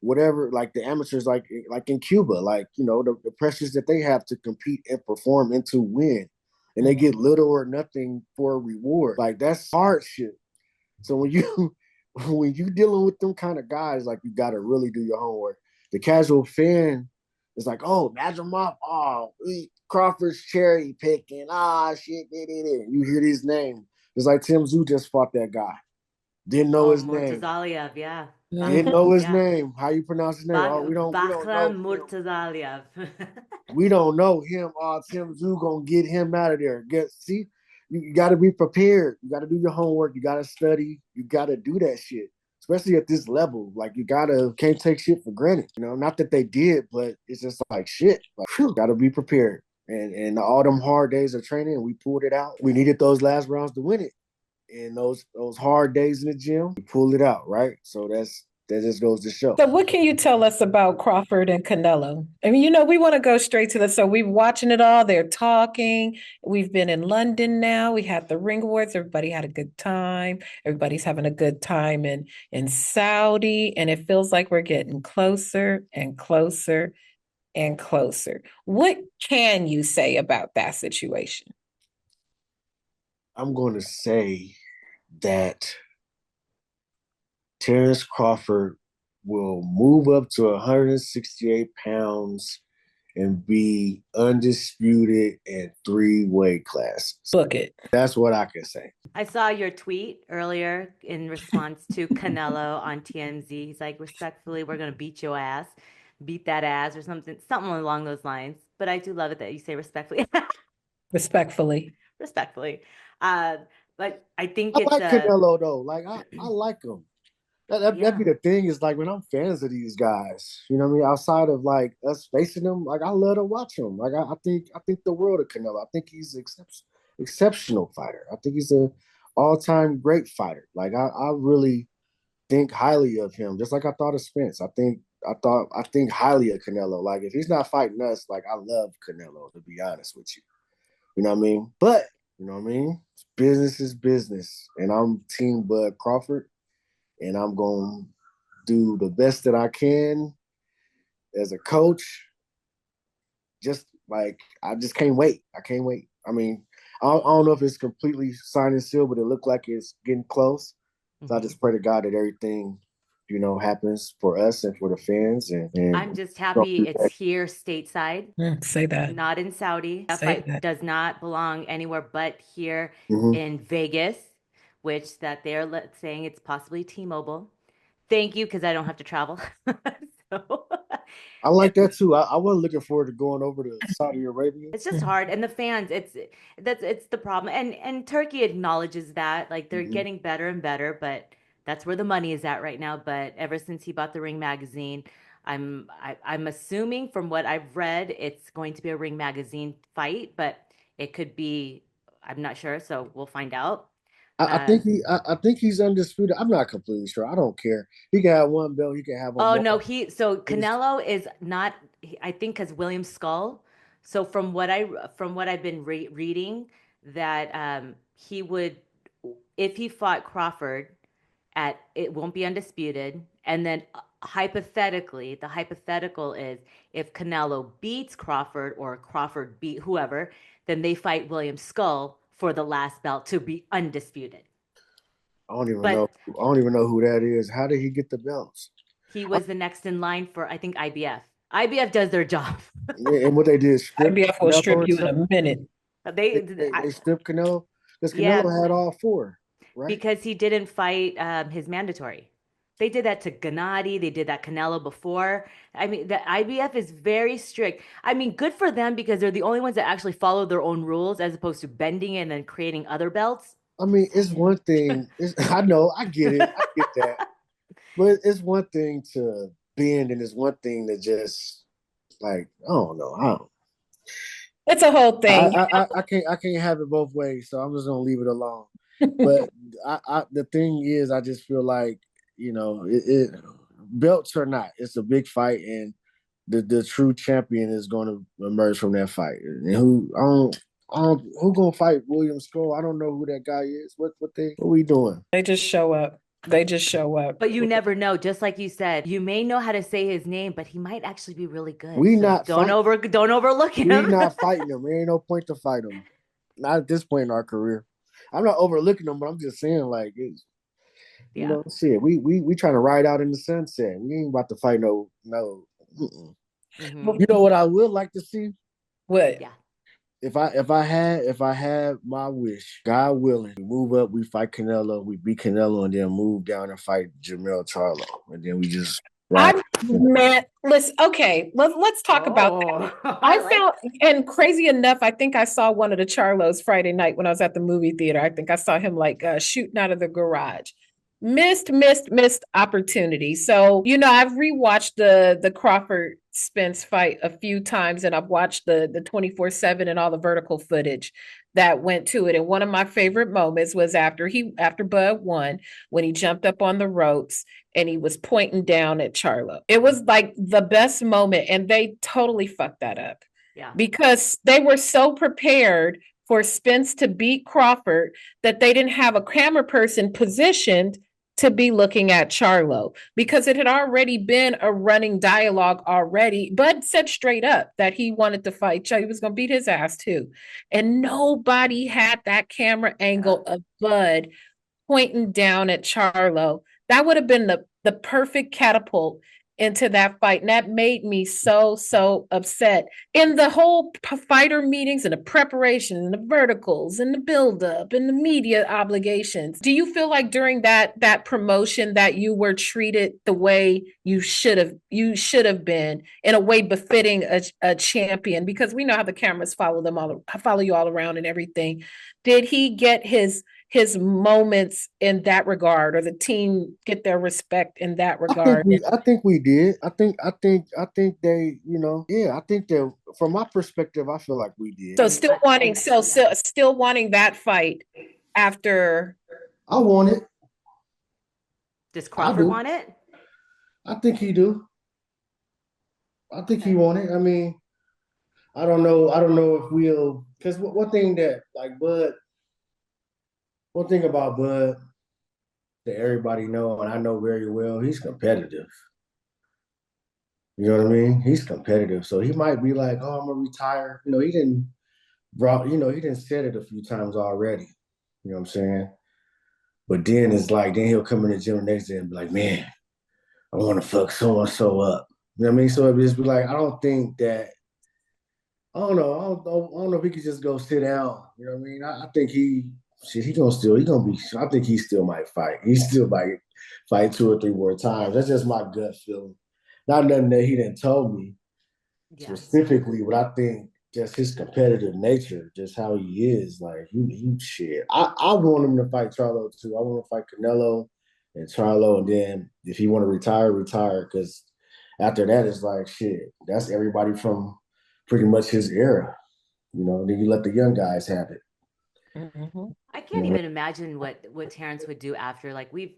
whatever, like the amateurs, like in Cuba, like, the pressures that they have to compete and perform and to win. And they get little or nothing for a reward. Like, that's hardship. So when you dealing with them kind of guys, like, you got to really do your homework. The casual fan is like, oh, Madrimov, Crawford's cherry picking, shit, you hear his name. It's like Tim Tszyu just fought that guy. Didn't know his name. Murtazaliev, yeah. Didn't know his name. How you pronounce his name? We don't know. Murtazaliev. We don't know him. Tim Tszyu gonna get him out of there. You got to be prepared. You got to do your homework. You got to study. You got to do that shit, especially at this level. Like, can't take shit for granted. Not that they did, but it's just like shit. Like, got to be prepared. And all them hard days of training, we pulled it out. We needed those last rounds to win it. And those hard days in the gym, we pulled it out, right? So that just goes to show. So what can you tell us about Crawford and Canelo? I mean, we want to go straight to so we're watching it all. They're talking. We've been in London now. We had the Ring Awards. Everybody had a good time. Everybody's having a good time in Saudi. And it feels like we're getting closer and closer and closer. What can you say about that situation? I'm going to say that Terence Crawford will move up to 168 pounds and be undisputed in 3 weight classes. Book it. That's what I can say. I saw your tweet earlier in response to Canelo on TMZ. He's like, respectfully, we're going to beat your ass, beat that ass, or something along those lines. But I do love it that you say respectfully. Respectfully. Respectfully. But I think I it's like Canelo though. Like I like him. That'd be yeah. the thing is like when I'm fans of these guys, you know what I mean? Outside of like us facing them, like I love to watch them. Like I think the world of Canelo. I think he's an exceptional fighter. I think he's a all-time great fighter. Like I really think highly of him, just like I thought of Spence. I think highly of Canelo. Like if he's not fighting us, like I love Canelo, to be honest with you. You know what I mean? But you know what I mean? Business is business. And I'm Team Bud Crawford. And I'm going to do the best that I can as a coach. Just like, I just can't wait. I can't wait. I mean, I don't know if it's completely signed and sealed, but it looked like it's getting close. So I just pray to God that everything, happens for us and for the fans. And I'm just happy it's here stateside. Say that. Not in Saudi. That fight does not belong anywhere but here in Vegas, which that they're saying it's possibly T-Mobile. Thank you, because I don't have to travel. So I like that too. I was looking forward to going over to Saudi Arabia. it's just hard, and the fans, it's the problem, and Turkey acknowledges that, like they're getting better and better, but that's where the money is at right now. But ever since he bought the Ring magazine, I'm assuming from what I've read, it's going to be a Ring magazine fight, but it could be, I'm not sure, so we'll find out. I think he's undisputed. I'm not completely sure. I don't care. He can have one belt. He can have Oh more. no, Canelo is not. I think because William Skull. So from what I've been reading, that he would, if he fought Crawford, at it won't be undisputed, and then hypothetically, the hypothetical is if Canelo beats Crawford or Crawford beat whoever, then they fight William Skull for the last belt to be undisputed. I don't even know. I don't even know who that is. How did he get the belts? He was the next in line for, I think, IBF. IBF does their job. And what they did, IBF will strip you in a minute. They stripped Canelo because Canelo had all 4, right? Because he didn't fight his mandatory. They did that to Gennady. They did that Canelo before. I mean, the IBF is very strict. I mean, good for them because they're the only ones that actually follow their own rules as opposed to bending it and then creating other belts. I mean, it's one thing. I know, I get it. I get that. But it's one thing to bend and it's one thing to just like, I don't know. It's a whole thing. I can't have it both ways, so I'm just gonna leave it alone. But the thing is, I just feel like, belts or not, it's a big fight, and the true champion is going to emerge from that fight. And who gonna fight William Skull? I don't know who that guy is. What we doing? They just show up. But you never know. Just like you said, you may know how to say his name, but he might actually be really good. Don't overlook him. We're not fighting him. There ain't no point to fight him. Not at this point in our career. I'm not overlooking him, but I'm just saying, like, shit. We trying to ride out in the sunset. We ain't about to fight no. You know what I would like to see? What? Yeah. If I had my wish, God willing, we move up, we fight Canelo, we beat Canelo, and then move down and fight Jermell Charlo, and then we just. Man, listen. Okay, let's talk about that. I found, and crazy enough, I think I saw one of the Charlos Friday night when I was at the movie theater. I think I saw him like shooting out of the garage. Missed opportunity. So, I've rewatched the Crawford Spence fight a few times, and I've watched the 24/7 and all the vertical footage that went to it. And one of my favorite moments was after Bud won, when he jumped up on the ropes and he was pointing down at Charlo. It was like the best moment, and they totally fucked that up. Yeah. Because they were so prepared for Spence to beat Crawford that they didn't have a camera person positioned to be looking at Charlo, because it had already been a running dialogue already. Bud said straight up that he wanted to fight Charlo. He was going to beat his ass too. And nobody had that camera angle of Bud pointing down at Charlo That would have been the perfect catapult into that fight. And that made me so, so upset. In the whole fighter meetings and the preparation and the verticals and the buildup and the media obligations. Do you feel like during that promotion that you were treated the way you should have been, in a way befitting a champion? Because we know how the cameras follow you all around and everything. Did he get his moments in that regard, or the team get their respect in that regard? I think we did. I think they, yeah, I think that from my perspective, I feel like we did. So still wanting that fight after. I want it. Does Crawford want it? I think he do. I think he want it. I mean, I don't know. I don't know if we'll, because one thing that like Bud, one thing about Bud that everybody know, and I know very well, he's competitive. You know what I mean? He's competitive. So he might be like, oh, I'm gonna retire. He didn't said it a few times already. You know what I'm saying? But then it's like, then he'll come in the gym the next day and be like, man, I want to fuck so and so up. You know what I mean? So it just be like, I don't think that, I don't know. I don't know if he could just go sit down. You know what I mean? I think I think he still might fight. He still might fight 2 or 3 more times. That's just my gut feeling. Not nothing that he didn't tell me specifically, but I think just his competitive nature, just how he is, like he shit. I want him to fight Charlo too. I want him to fight Canelo and Charlo, and then if he want to retire, retire. Because after that, it's like shit. That's everybody from pretty much his era. Then you let the young guys have it. Mm-hmm. I can't even imagine what Terence would do after. Like we've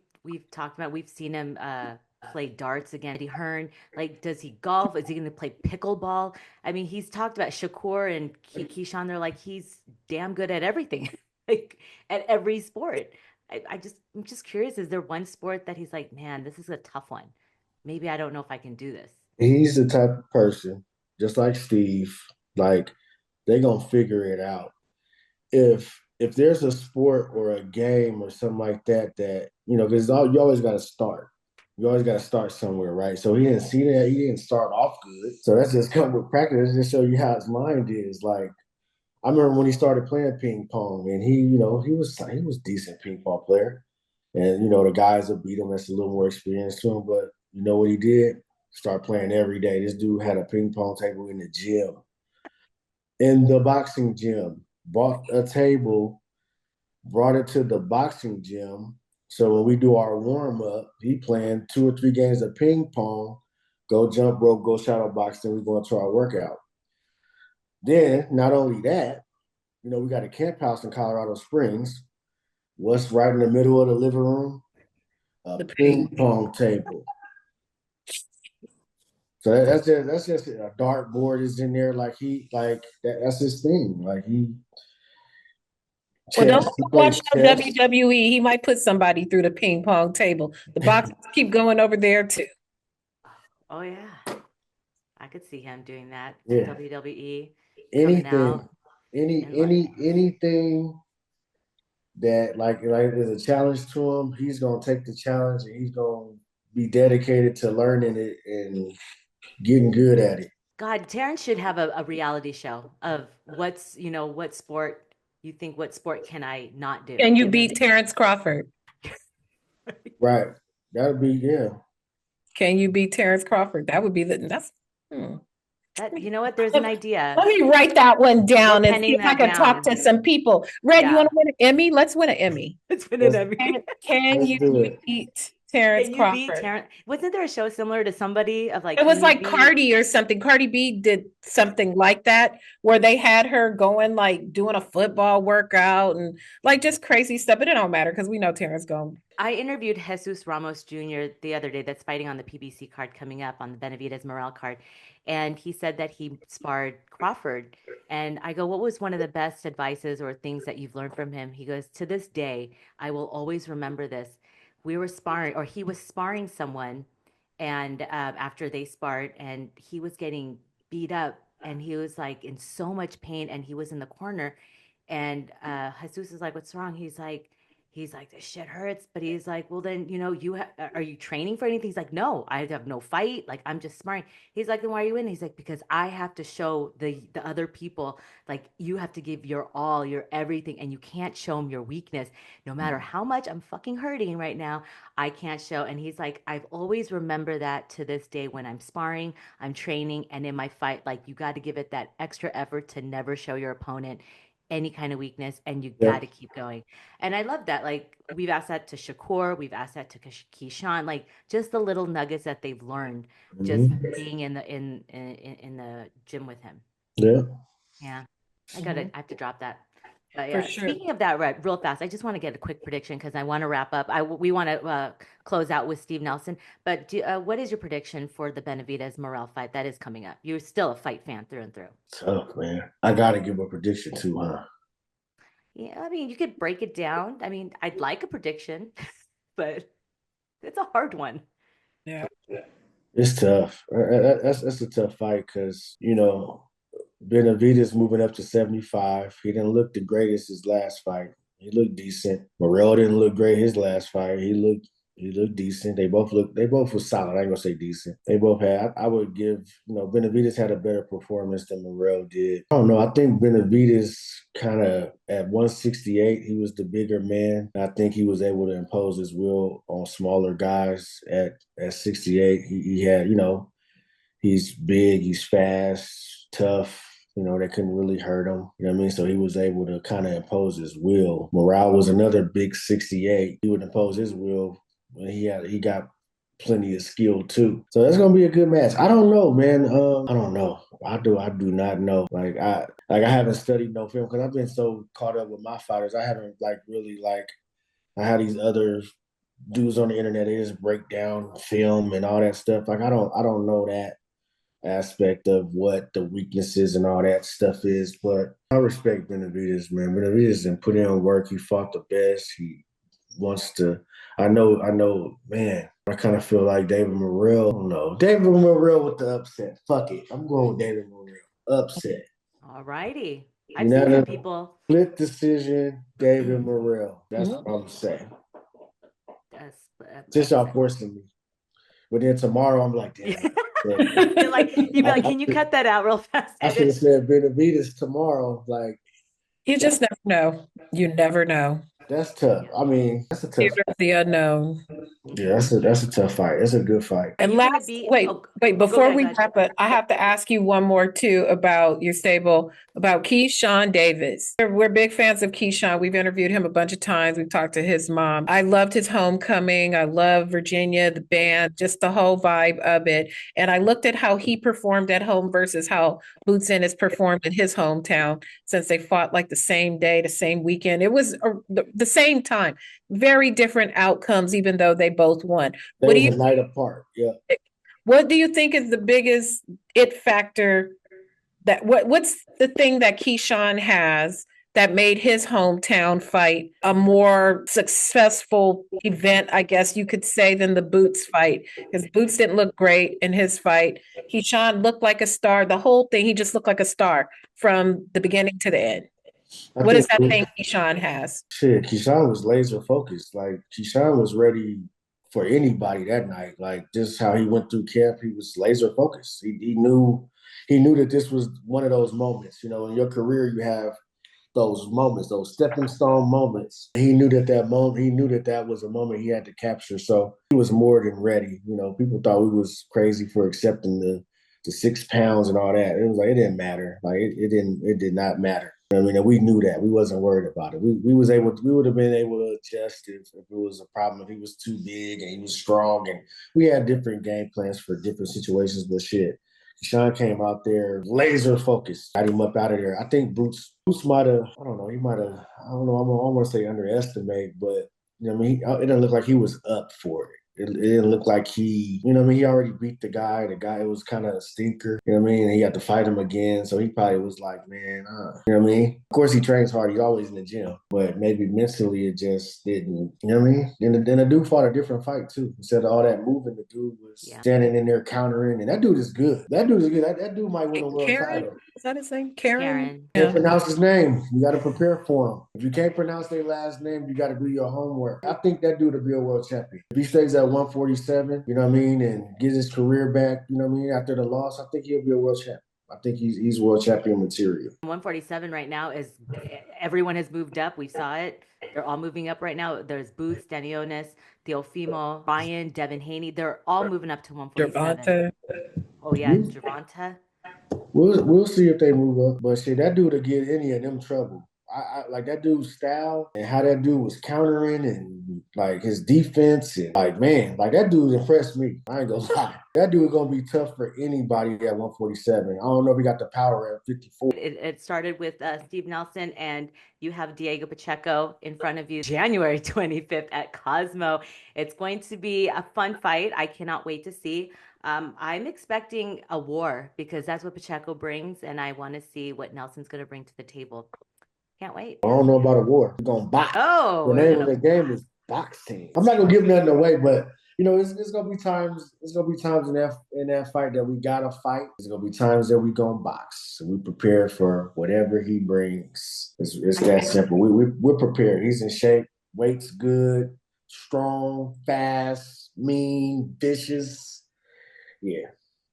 talked about, we've seen him play darts again. Eddie Hearn, like, does he golf? Is he going to play pickleball? I mean, he's talked about Shakur and Keyshawn. They're like, he's damn good at everything, like at every sport. I'm just curious. Is there one sport that he's like, man, this is a tough one. Maybe I don't know if I can do this. He's the type of person, just like Steve, like they gonna figure it out. If there's a sport or a game or something like that, because you always got to start. You always got to start somewhere, right? So he didn't see that. He didn't start off good. So that's just come with practice. It just show you how his mind is. Like I remember when he started playing ping pong, and he was a decent ping pong player, and the guys that beat him that's a little more experienced to him. But you know what he did? Start playing every day. This dude had a ping pong table in the gym, in the boxing gym. Bought a table, brought it to the boxing gym. So when we do our warm up, he playing 2 or 3 games of ping pong, go jump rope, go shadow box, then we go into our workout. Then not only that, we got a camp house in Colorado Springs. What's right in the middle of the living room? A ping pong table. So that's just a dartboard is in there. That's his thing. Like he. Well, don't watch no WWE. He might put somebody through the ping pong table. The boxers keep going over there too. Oh yeah, I could see him doing that. Yeah. WWE. Anything that like is a challenge to him, he's gonna take the challenge and he's gonna be dedicated to learning it and getting good at it. God, Terrence should have a reality show of what sport you think, what sport can I not do? Can you beat Terence Crawford? Right. That would be, yeah. Can you beat Terence Crawford? That would be you know what? There's an idea. Let me write that one down and see if I can talk to some people. Red, you want to win an Emmy? Let's win an Emmy. Let's win an Emmy. Can you beat Terence Crawford? Wasn't there a show similar to somebody of like? It was like Cardi or something. Cardi B did something like that where they had her going like doing a football workout and like just crazy stuff. But it don't matter because we know Terence going. I interviewed Jesus Ramos Jr. the other day. That's fighting on the PBC card coming up on the Benavidez Morel card, and he said that he sparred Crawford. And I go, what was one of the best advices or things that you've learned from him? He goes, to this day, I will always remember this. We were sparring, or he was sparring someone, and after they sparred, and he was getting beat up, and he was like in so much pain, and he was in the corner, and Jesus is like, "What's wrong?" He's like, He's like, this shit hurts. But he's like, well, then, are you training for anything? He's like, no, I have no fight. Like, I'm just sparring. He's like, then why are you in? He's like, because I have to show the other people, like, you have to give your all, your everything, and you can't show them your weakness. No matter how much I'm fucking hurting right now, I can't show. And he's like, I've always remember that to this day when I'm sparring, I'm training, and in my fight, like, you got to give it that extra effort to never show your opponent any kind of weakness, and you Yeah. got to keep going. And I love that. Like, we've asked that to Shakur, we've asked that to Keyshawn, like, just the little nuggets that they've learned just being in the gym with him. Yeah. Yeah. I have to drop that. But For yeah, sure. speaking of that, right, real fast, I just want to get a quick prediction because I want to wrap up. We want to close out with Steve Nelson. But what is your prediction for the Benavidez Morrell fight that is coming up? You're still a fight fan through and through. Tough, man. I got to give a prediction too, huh? Yeah, I mean, you could break it down. I mean, I'd like a prediction, but it's a hard one. Yeah. It's tough. That's a tough fight because, Benavidez moving up to 75. He didn't look the greatest his last fight. He looked decent. Morrell didn't look great his last fight. He looked decent. They both were solid. I ain't gonna say decent. They both had, I would give, Benavidez had a better performance than Morrell did. I don't know. I think Benavidez kind of at 168, he was the bigger man. I think he was able to impose his will on smaller guys at 68. He had, he's big, he's fast, tough. They couldn't really hurt him. You know what I mean? So he was able to kind of impose his will. Morale was another big 68. He would impose his will when he got plenty of skill too. So that's gonna be a good match. I don't know, man. I don't know. I do not know. I haven't studied no film because I've been so caught up with my fighters. I haven't really I had these other dudes on the internet. They just break down film and all that stuff. I don't know that aspect of what the weaknesses and all that stuff is. But I respect Benavidez, man. Benavidez didn't put in work. He fought the best. He wants to. I know, man. I kind of feel like David Morrell. No, David Morrell with the upset. Fuck it. I'm going with David Morrell. Upset. All righty. I've seen some people. Split decision, David Morrell. That's what I'm saying. Just y'all forcing me. But then tomorrow I'm like, damn. You'd be like, can you cut that out real fast? I should have said Benavidez tomorrow. Like, you just never know. You never know. That's tough. I mean, that's a tough fight. The unknown. Yeah, that's a tough fight. That's a good fight. And before we wrap it, I have to ask you one more too about your stable, about Keyshawn Davis. We're big fans of Keyshawn. We've interviewed him a bunch of times. We've talked to his mom. I loved his homecoming. I love Virginia, the band, just the whole vibe of it. And I looked at how he performed at home versus how Boots In has performed in his hometown since they fought like the same day, the same weekend. It was the same time. Very different outcomes, even though they both won. They was a night apart. Yeah. What do you think is the biggest it factor what's the thing that Keyshawn has that made his hometown fight a more successful event, I guess you could say, than the Boots fight? Because Boots didn't look great in his fight. Keyshawn looked like a star. The whole thing, he just looked like a star from the beginning to the end. What is that thing Keyshawn has? Shit, Keyshawn was laser focused. Like, Keyshawn was ready for anybody that night. Like, just how he went through camp, he was laser focused. He knew that this was one of those moments. In your career, you have those moments, those stepping stone moments. He knew that moment. He knew that was a moment he had to capture. So he was more than ready. People thought we was crazy for accepting the 6 pounds and all that. It was like it didn't matter. Like it did not matter. I mean, and we knew that. We wasn't worried about it. We would have been able to adjust if it was a problem, if he was too big and he was strong. And we had different game plans for different situations, but shit. Sean came out there laser focused, got him up out of there. I think Boots might have, I don't know, I don't want to say underestimate, but it doesn't look like he was up for it. it didn't look like he, you know what I mean? He already beat the guy. The guy was kind of a stinker, you know what I mean? And he had to fight him again. So he probably was like, man, you know what I mean? Of course, he trains hard. He's always in the gym, but maybe mentally it just didn't, you know what I mean? Then the dude fought a different fight too. Instead of all that moving, the dude was standing in there countering, and that dude is good. That dude is good. That dude might win a world title. Is that his name? Karen? Can't pronounce his name. You got to prepare for him. If you can't pronounce their last name, you got to do your homework. I think that dude will be a world champion. If he stays at 147, you know what I mean, and gets his career back, you know what I mean, after the loss, I think he'll be a world champion. I think he's world champion material. 147 right now is everyone has moved up. We saw it. They're all moving up right now. There's Boots, Danionis, Teofimo, Ryan, Devin Haney. They're all moving up to 147. Gervonta. Oh yeah, Gervonta. We'll see if they move up, but shit, that dude will get any of them trouble. I like that dude's style and how that dude was countering and like his defense and like man, like that dude impressed me. I ain't gonna lie. That dude gonna be tough for anybody at 147. I don't know if he got the power at 54. It started with Steve Nelson, and you have Diego Pacheco in front of you January 25th at Cosmo. It's going to be a fun fight. I cannot wait to see. I'm expecting a war because that's what Pacheco brings, and I want to see what Nelson's going to bring to the table. Can't wait. I don't know about a war. We're gonna box. Oh, the name of the game is boxing. I'm not gonna give nothing away, but you know, it's gonna be times. It's gonna be times in that fight that we gotta fight. There's gonna be times that we gonna box. So we prepare for whatever he brings. It's that simple. We're prepared. He's in shape. Weight's good. Strong. Fast. Mean. Vicious. Yeah.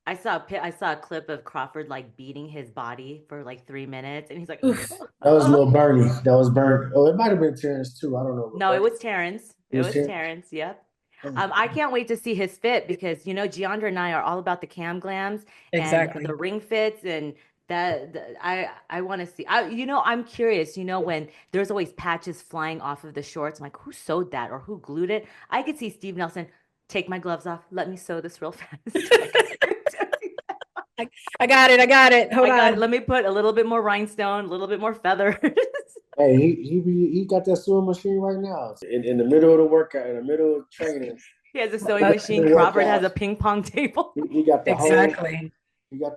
I saw a clip of Crawford like beating his body for like 3 minutes, and he's like, "Oof." That was little Bernie. That was Bernie. Oh, it might have been Terence too. I don't know. No, it was Terence. It was Terence. Yep. I can't wait to see his fit because Jeandra and I are all about the cam glams and the ring fits and I want to see. I'm curious. When there's always patches flying off of the shorts, I'm like, who sewed that or who glued it? I could see Steve Nelson take my gloves off. Let me sew this real fast. I got it. Hold on. Let me put a little bit more rhinestone, a little bit more feathers. Hey, he got that sewing machine right now. In the middle of the workout, in the middle of training. He has a sewing machine. Crawford has a ping pong table. He got the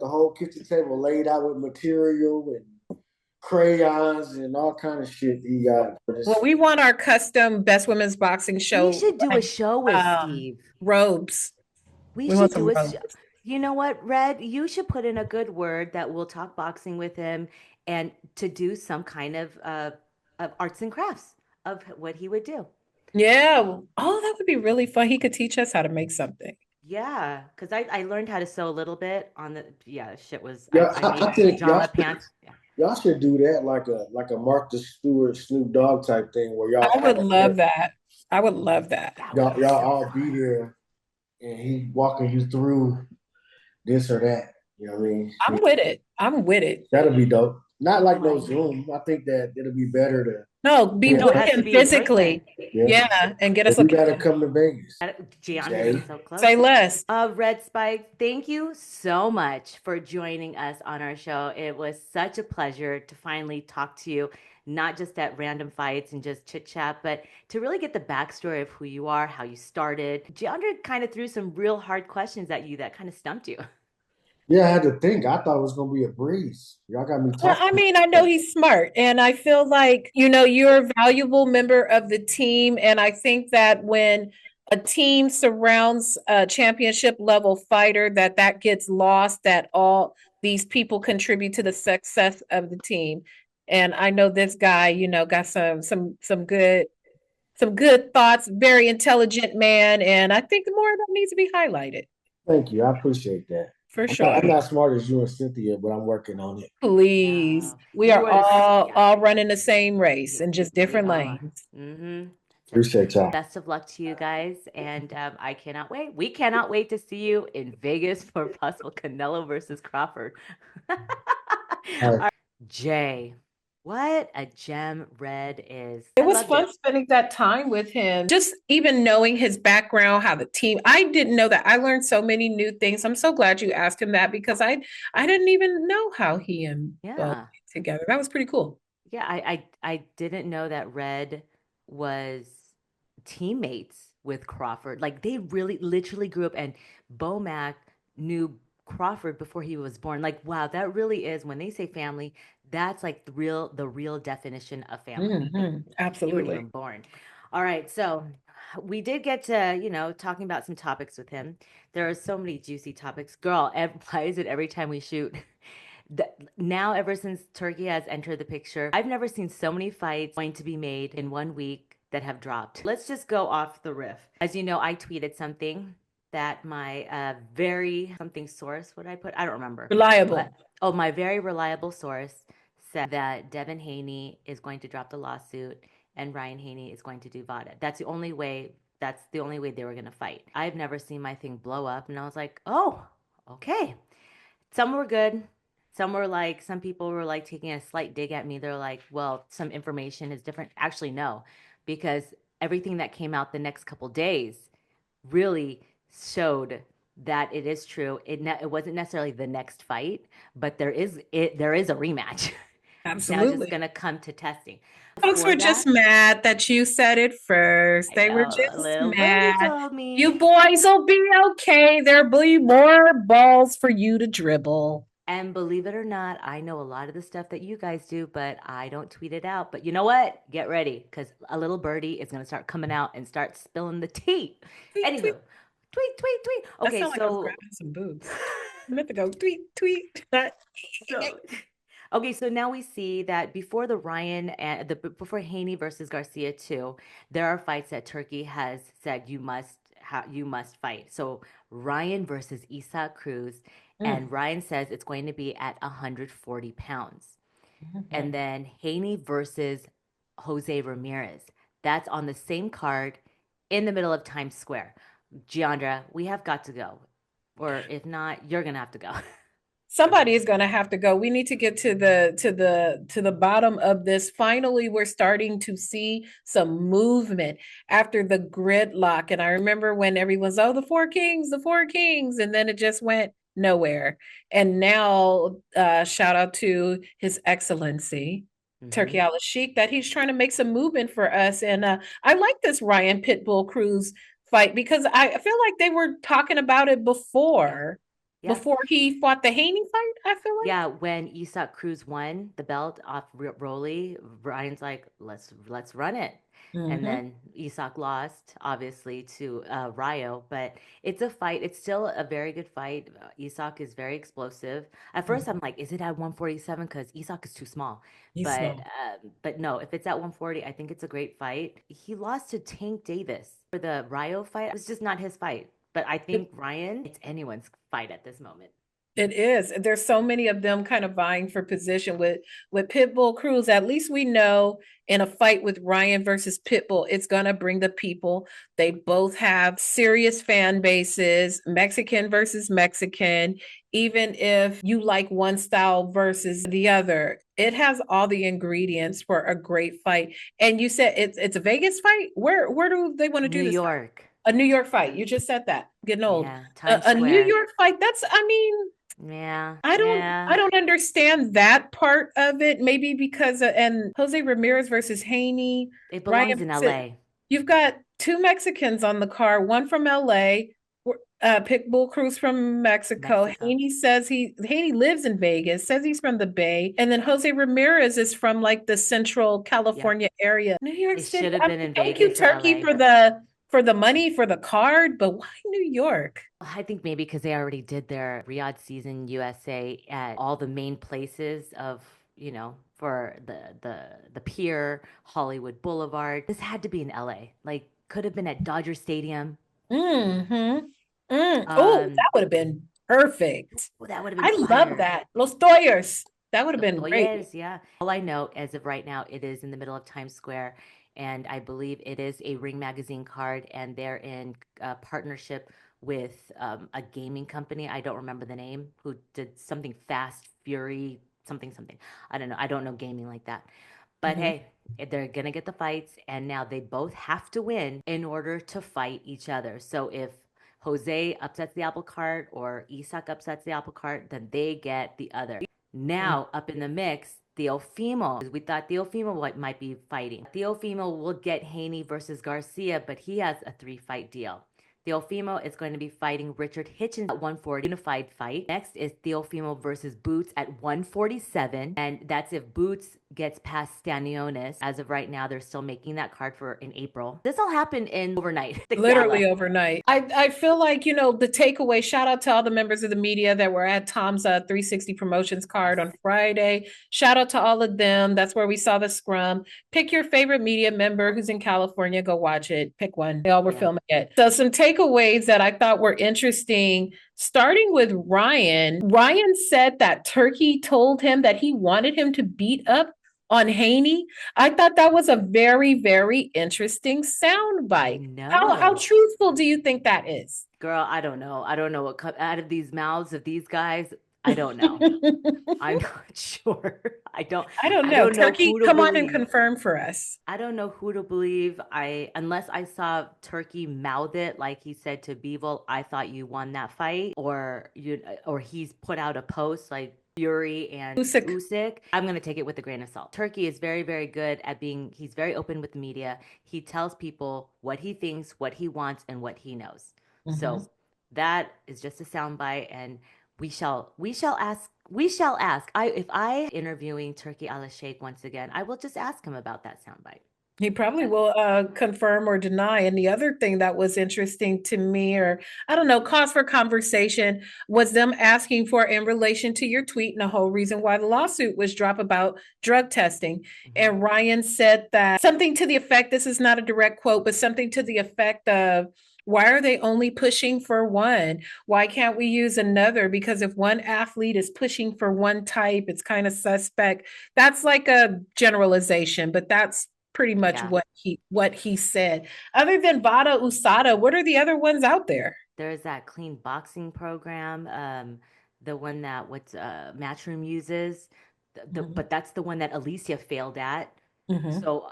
whole kitchen table laid out with material and crayons and all kind of shit he got. Well, we want our custom Best Women's Boxing show. We should do a show with Steve. Robes. We should do a show. You know what, Red? You should put in a good word that we'll talk boxing with him and to do some kind of arts and crafts of what he would do. Yeah. Oh, that would be really fun. He could teach us how to make something. Yeah, because I learned how to sew a little bit on the shit was I think drama pants. Yeah. Y'all should do that like a Martha Stewart, Snoop Dogg type thing where y'all. I would love that. I would love that. Y'all all be there and he walking you through this or that. You know what I mean? I'm with it. That'll be dope. Not like no Zoom. I think that it'll be better to be with him physically. Yeah, and get us. You gotta come to Vegas. Jeandra, so close. Say less. Red Spike, thank you so much for joining us on our show. It was such a pleasure to finally talk to you, not just at random fights and just chit chat, but to really get the backstory of who you are, how you started. Jeandra kind of threw some real hard questions at you that kind of stumped you. Yeah, I had to think. I thought it was going to be a breeze. Y'all got me talking. Well, I mean, I know he's smart, and I feel like, you're a valuable member of the team. And I think that when a team surrounds a championship level fighter, that gets lost, that all these people contribute to the success of the team. And I know this guy, got some good thoughts, very intelligent man. And I think more of that needs to be highlighted. Thank you. I appreciate that. For sure. I'm not smart as you and Cynthia, but I'm working on it. Please. We are all running the same race in just different lanes. Mm-hmm. Appreciate y'all. Best of luck to you guys. And I cannot wait. We cannot wait to see you in Vegas for possible Canelo versus Crawford. Jay. What a gem Red is. It was fun spending that time with him. Just even knowing his background, how the team, I didn't know that. I learned so many new things. I'm so glad you asked him that because I didn't even know how he and Bo together. That was pretty cool. Yeah, I didn't know that Red was teammates with Crawford. Like they really literally grew up, and BoMac knew Crawford before he was born. Like, wow, that really is, when they say family, that's like the real definition of family. You weren't Absolutely. even born. All right, so we did get to, talking about some topics with him. There are so many juicy topics. Girl, why is it every time we shoot? Now, ever since Turkey has entered the picture, I've never seen so many fights going to be made in 1 week that have dropped. Let's just go off the riff. As you know, I tweeted something that my very something source, what did I put? I don't remember. Reliable. But my very reliable source said that Devin Haney is going to drop the lawsuit and Ryan Haney is going to do VADA. That's the only way. That's the only way they were going to fight. I've never seen my thing blow up, and I was like, oh, okay. Some were good. Some people were like taking a slight dig at me. They're like, well, some information is different. Actually, no, because everything that came out the next couple days really showed that it is true. It wasn't necessarily the next fight, but there is a rematch. Now it's just Absolutely. gonna come to testing. Folks For were just that, mad that you said it first. I They were know a just little birdie mad. told You me. boys will be okay. There'll be more balls for you to dribble. And believe it or not, I know a lot of the stuff that you guys do, but I don't tweet it out. But you know what? Get ready, because a little birdie is going to start coming out and start spilling the tea. Tweet, tweet. Anywho, tweet, tweet, tweet. That Okay, sounded like I was so grabbing some boobs. I meant to go tweet, tweet. so okay, so now we see that before the Ryan and before Haney versus Garcia 2, there are fights that Turkey has said you must fight. So Ryan versus Isaac Cruz, Mm, and Ryan says it's going to be at 140 pounds. And mhm. then Haney versus Jose Ramirez. That's on the same card in the middle of Times Square. Jeandra, we have got to go. Or if not, you're gonna have to go. Somebody is going to have to go. We need to get to the bottom of this. Finally, we're starting to see some movement after the gridlock. And I remember when everyone's, oh, the four kings, and then it just went nowhere. And now, shout out to His Excellency Mm-hmm. Turkey Al Sheikh, that he's trying to make some movement for us. And I like this Ryan Pitbull Cruz fight because I feel like they were talking about it Yep. before Yep. he fought the Haney fight, I feel like. Yeah, when Isak Cruz won the belt off Rolly, Ryan's like, let's run it. And Mm-hmm. then Isak lost, obviously, to Rayo, but it's a fight. It's still a very good fight. Isak is very explosive. At first, I'm like, is it at 147? Because Isak is too small. He's But small. but no, if it's at 140, I think it's a great fight. He lost to Tank Davis for the Rayo fight. It was just not his fight. But I think Ryan, it's anyone's fight at this moment. It is. There's so many of them kind of vying for position with Pitbull Cruz. At least we know in a fight with Ryan versus Pitbull, it's gonna bring the people. They both have serious fan bases, Mexican versus Mexican. Even if you like one style versus the other, it has all the ingredients for a great fight. And you said it's a Vegas fight. Where do they want to New do this fight? York. A New York fight. You just said that. Getting old. Yeah, Times A New Square. York fight. That's, I mean, Yeah, I yeah. don't understand that part of it. Maybe because and Jose Ramirez versus Haney, It belongs Ryan. in LA. You've got two Mexicans on the car, one from LA, Pitbull Cruz from Mexico. Mexico. Haney lives in Vegas, says he's from the Bay, and then Jose Ramirez is from like the Central Yep. California area, New York It City. should have I been mean, in thank you, Vegas or Turkey, LA. for the money for the card, but why New York? I think maybe because they already did their Riyadh season USA at all the main places of, for the Pier, Hollywood Boulevard. This had to be in LA. Like, could have been at Dodger Stadium. Mm-hmm. Oh, Um, that would have been perfect. well, that would have been I love fire. that. Los Toyers. That would have Los been great. Toyes, yeah. All I know as of right now, it is in the middle of Times Square, and I believe it is a Ring Magazine card, and they're in partnership with a gaming company. I don't remember the name, who did something Fast Fury, something, something. I don't know. I don't know gaming like that. But Mhm. hey, they're gonna get the fights, and now they both have to win in order to fight each other. So if Jose upsets the apple cart or Isak upsets the apple cart, then they get the other. Mm. Now, up in the mix, Teofimo. We thought Teofimo might be fighting. Teofimo will get Haney versus Garcia, but he has a 3-fight deal. Teofimo is going to be fighting Richard Hitchens at 140 unified fight. Next is Teofimo versus Boots at 147. And that's if Boots gets past Stanionis. As of right now, they're still making that card for in April. This all happened in overnight. Literally overnight. I feel like, you know, the takeaway, shout out to all the members of the media that were at Tom's 360 promotions card on Friday. Shout out to all of them. That's where we saw the scrum. Pick your favorite media member who's in California. Go watch it. Pick one. They all were filming it. So some takeaways that I thought were interesting, starting with Ryan. Ryan said that Turkey told him that he wanted him to beat up on Haney. I thought that was a very, very interesting soundbite. How truthful do you think that is? Girl, I don't know. I don't know what comes out of these mouths of these guys. I don't know. I'm not sure. I don't know. Turkey, come on and confirm for us. I don't know who to believe. Unless I saw Turkey mouth it like he said to Bivol, I thought you won that fight, or he's put out a post like Fury and Usyk. I'm going to take it with a grain of salt. Turkey is very, very good at he's very open with the media. He tells people what he thinks, what he wants, and what he knows. So that is just a soundbite, and we shall ask. If I interviewing Turkey Al-Sheikh once again, I will just ask him about that soundbite. He probably will confirm or deny. And the other thing that was interesting to me, or I don't know, cause for conversation, was them asking for, in relation to your tweet and the whole reason why the lawsuit was dropped about drug testing. And Ryan said that something to the effect, this is not a direct quote, but something to the effect of, why are they only pushing for one? Why can't we use another? Because if one athlete is pushing for one type, it's kind of suspect. That's like a generalization, but that's pretty much what he said. Other than Vada USADA, what are the other ones out there? There's that clean boxing program, the one that Matchroom uses, but that's the one that Alicia failed at. So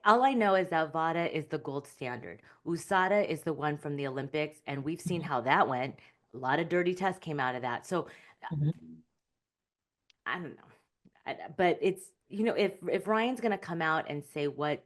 all I know is that Vada is the gold standard. USADA is the one from the Olympics, and we've seen how that went. A lot of dirty tests came out of that. So I don't know, but it's, you know, if Ryan's going to come out and say what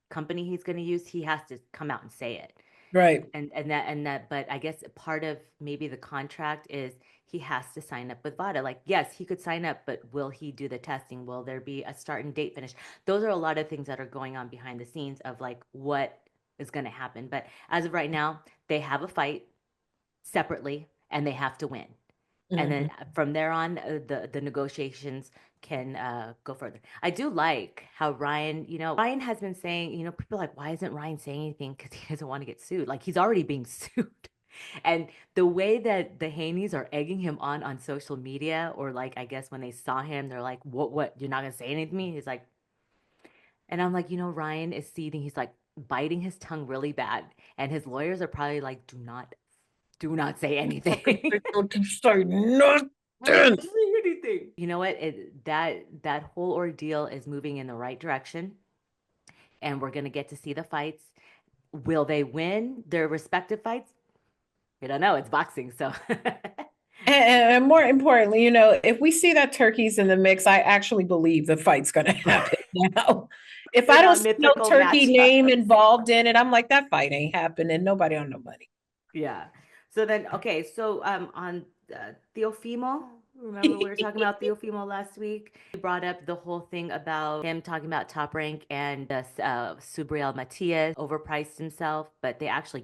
company he's going to use, he has to come out and say it. Right. And that, but I guess part of maybe the contract is he has to sign up with VADA. Like, yes, he could sign up, but will he do the testing? Will there be a start and date finish? Those are a lot of things that are going on behind the scenes of like what is going to happen. But as of right now, they have a fight separately and they have to win. And then from there on, the negotiations can go further. I do like how Ryan has been saying, people are like, why isn't Ryan saying anything? Because he doesn't want to get sued. Like, he's already being sued. And the way that the Haneys are egging him on social media, or like, I guess when they saw him, they're like, what, you're not going to say anything to me? He's like, and I'm like, Ryan is seething. He's like biting his tongue really bad. And his lawyers are probably like, do not say anything. Don't say nothing. Anything. You know what? That whole ordeal is moving in the right direction, and we're gonna get to see the fights. Will they win their respective fights? We don't know. It's boxing, so. And more importantly, if we see that Turkey's in the mix, I actually believe the fight's going to happen now. If I don't see no Turkey name involved in it, I'm like, that fight ain't happening. Nobody on no money. Yeah. So then, okay. So on Teofimo, remember we were talking about Teofimo last week? He brought up the whole thing about him talking about Top Rank and Subriel Matias overpriced himself, but they actually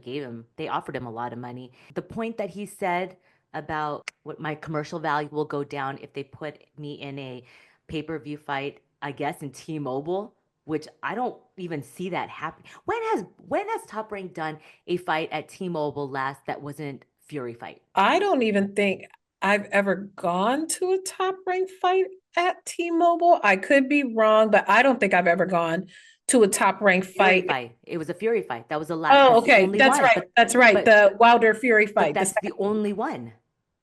they offered him a lot of money. The point that he said about what my commercial value will go down if they put me in a pay-per-view fight, I guess in T-Mobile, which I don't even see that happen. When has Top Rank done a fight at T-Mobile last that wasn't Fury fight? I don't even think I've ever gone to a Top Rank fight at T-Mobile. I could be wrong, but I don't think I've ever gone to a Top Rank fight. It was a Fury fight. That was the last. Oh, okay. That's right. That's right. The Wilder Fury fight. That's the only one.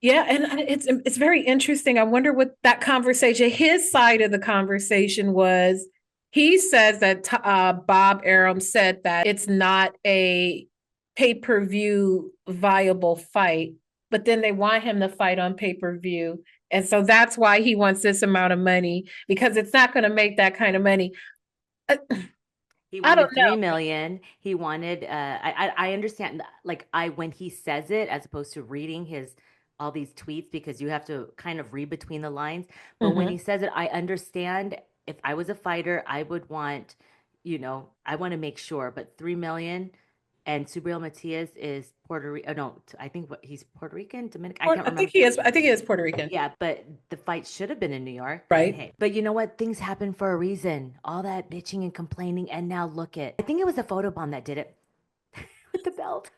Yeah, and it's very interesting. I wonder what that conversation, his side of the conversation was. He says that Bob Arum said that it's not a pay-per-view viable fight but then they want him to fight on pay-per-view. And so that's why he wants this amount of money, because it's not going to make that kind of money. He I don't wanted know. 3 million. He wanted I understand, like, when he says it as opposed to reading his all these tweets, because you have to kind of read between the lines. But when he says it, I understand. If I was a fighter, I would want, I want to make sure, but 3 million. And Subriel Matias is Puerto Rican. No, I think he's Puerto Rican, Dominican. I can't I think remember. he is. I think he is Puerto Rican. Yeah, but the fight should have been in New York. Right. Hey, but you know what? Things happen for a reason. All that bitching and complaining, and now look it. I think it was a photobomb that did it with the belt.